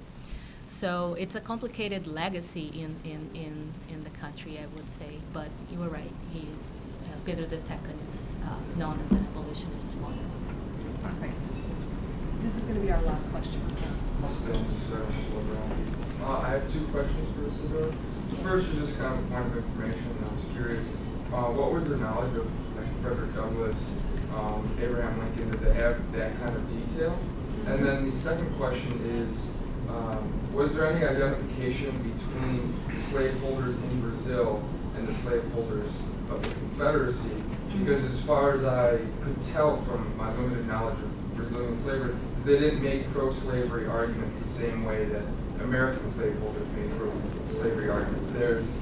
So it's a complicated legacy in the country, I would say. But you were right. He is, Pedro II is known as an abolitionist monarch. Okay. So this is going to be our last question. I have two questions for Isadora. The first is just kind of a point of information. I was curious, what was their knowledge of Frederick Douglass, Abraham Lincoln? Did they have that kind of detail? And then the second question is, was there any identification between the slaveholders in Brazil and the slaveholders of the Confederacy? Because as far as I could tell from my limited knowledge of Brazilian slavery, they didn't make pro-slavery arguments the same way that American slaveholders made pro-slavery arguments. There's,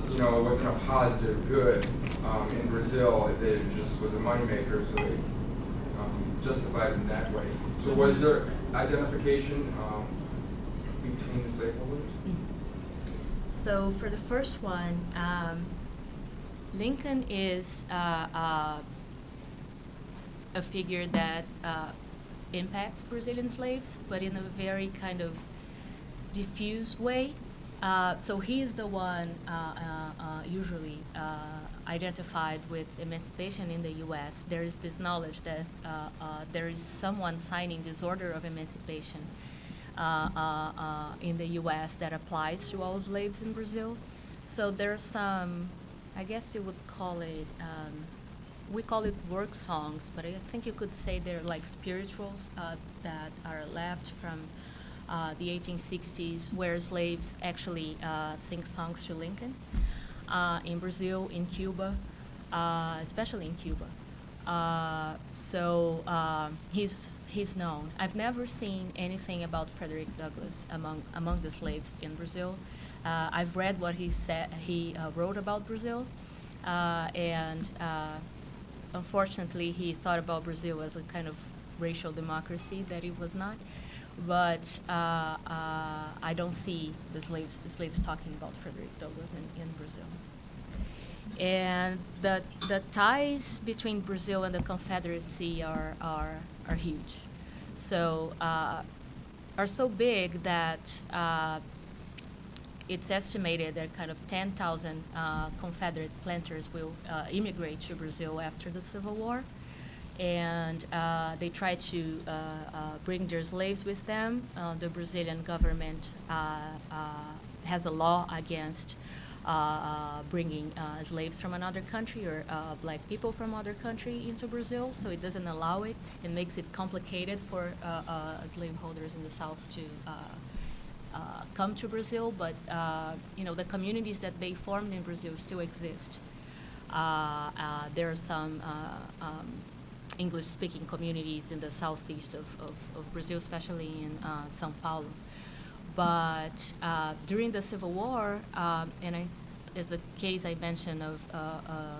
it wasn't a positive good in Brazil. It just was a moneymaker, so they justified it in that way. So was there identification between the slaveholders? So for the first one, Lincoln is a figure that impacts Brazilian slaves, but in a very kind of diffuse way. So he is the one usually identified with emancipation in the U.S. There is this knowledge that there is someone signing this order of emancipation in the U.S. that applies to all slaves in Brazil. So there's some, I guess you would call it, we call it work songs, but I think you could say they're like spirituals that are left from the 1860s, where slaves actually sing songs to Lincoln in Brazil, in Cuba, especially in Cuba. So he's known. I've never seen anything about Frederick Douglass among the slaves in Brazil. I've read what he said. He wrote about Brazil, and unfortunately, he thought about Brazil as a kind of racial democracy that it was not. But I don't see the slaves talking about Frederick Douglass in Brazil. And the ties between Brazil and the Confederacy are huge. So are so big that it's estimated that kind of 10,000 Confederate planters will immigrate to Brazil after the Civil War. And they try to bring their slaves with them. The Brazilian government has a law against bringing slaves from another country or black people from other country into Brazil, so it doesn't allow it. It makes it complicated for slaveholders in the South to come to Brazil, but the communities that they formed in Brazil still exist. There are some English-speaking communities in the southeast of Brazil, especially in São Paulo. But during the Civil War, is a case I mentioned of a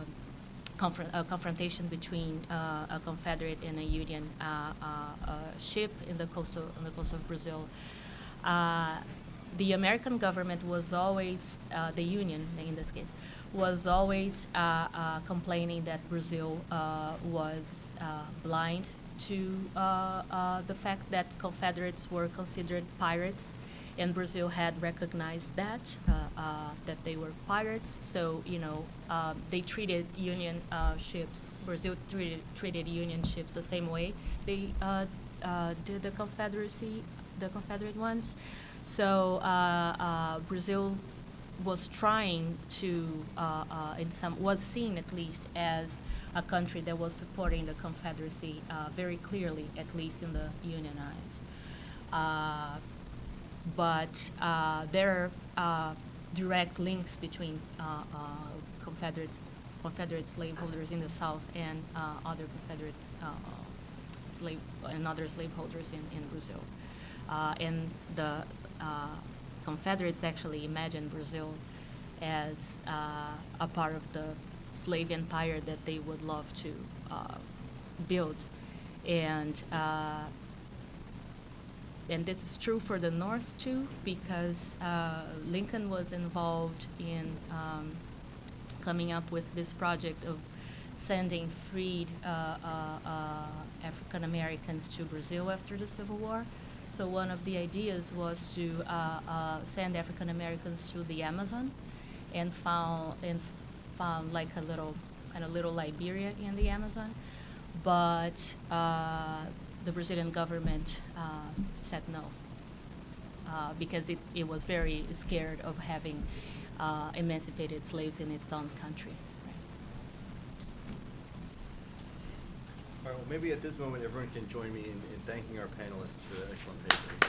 confrontation between a Confederate and a Union ship on the coast of Brazil. The American government was always, the Union in this case, was always complaining that Brazil was blind to the fact that Confederates were considered pirates, and Brazil had recognized that they were pirates. So they treated Union ships. Brazil treated Union ships the same way they did the Confederate ones. So Brazil was trying to, was seen at least as a country that was supporting the Confederacy very clearly, at least in the Union eyes. But there are direct links between Confederate slaveholders in the South and other Confederate other slaveholders in Brazil. And the Confederates actually imagined Brazil as a part of the slave empire that they would love to build. And this is true for the North too, because Lincoln was involved in coming up with this project of sending freed African Americans to Brazil after the Civil War. So one of the ideas was to send African Americans to the Amazon, and found like a little Liberia in the Amazon, but the Brazilian government said no, because it was very scared of having emancipated slaves in its own country. All right, well, maybe at this moment everyone can join me in thanking our panelists for their excellent papers.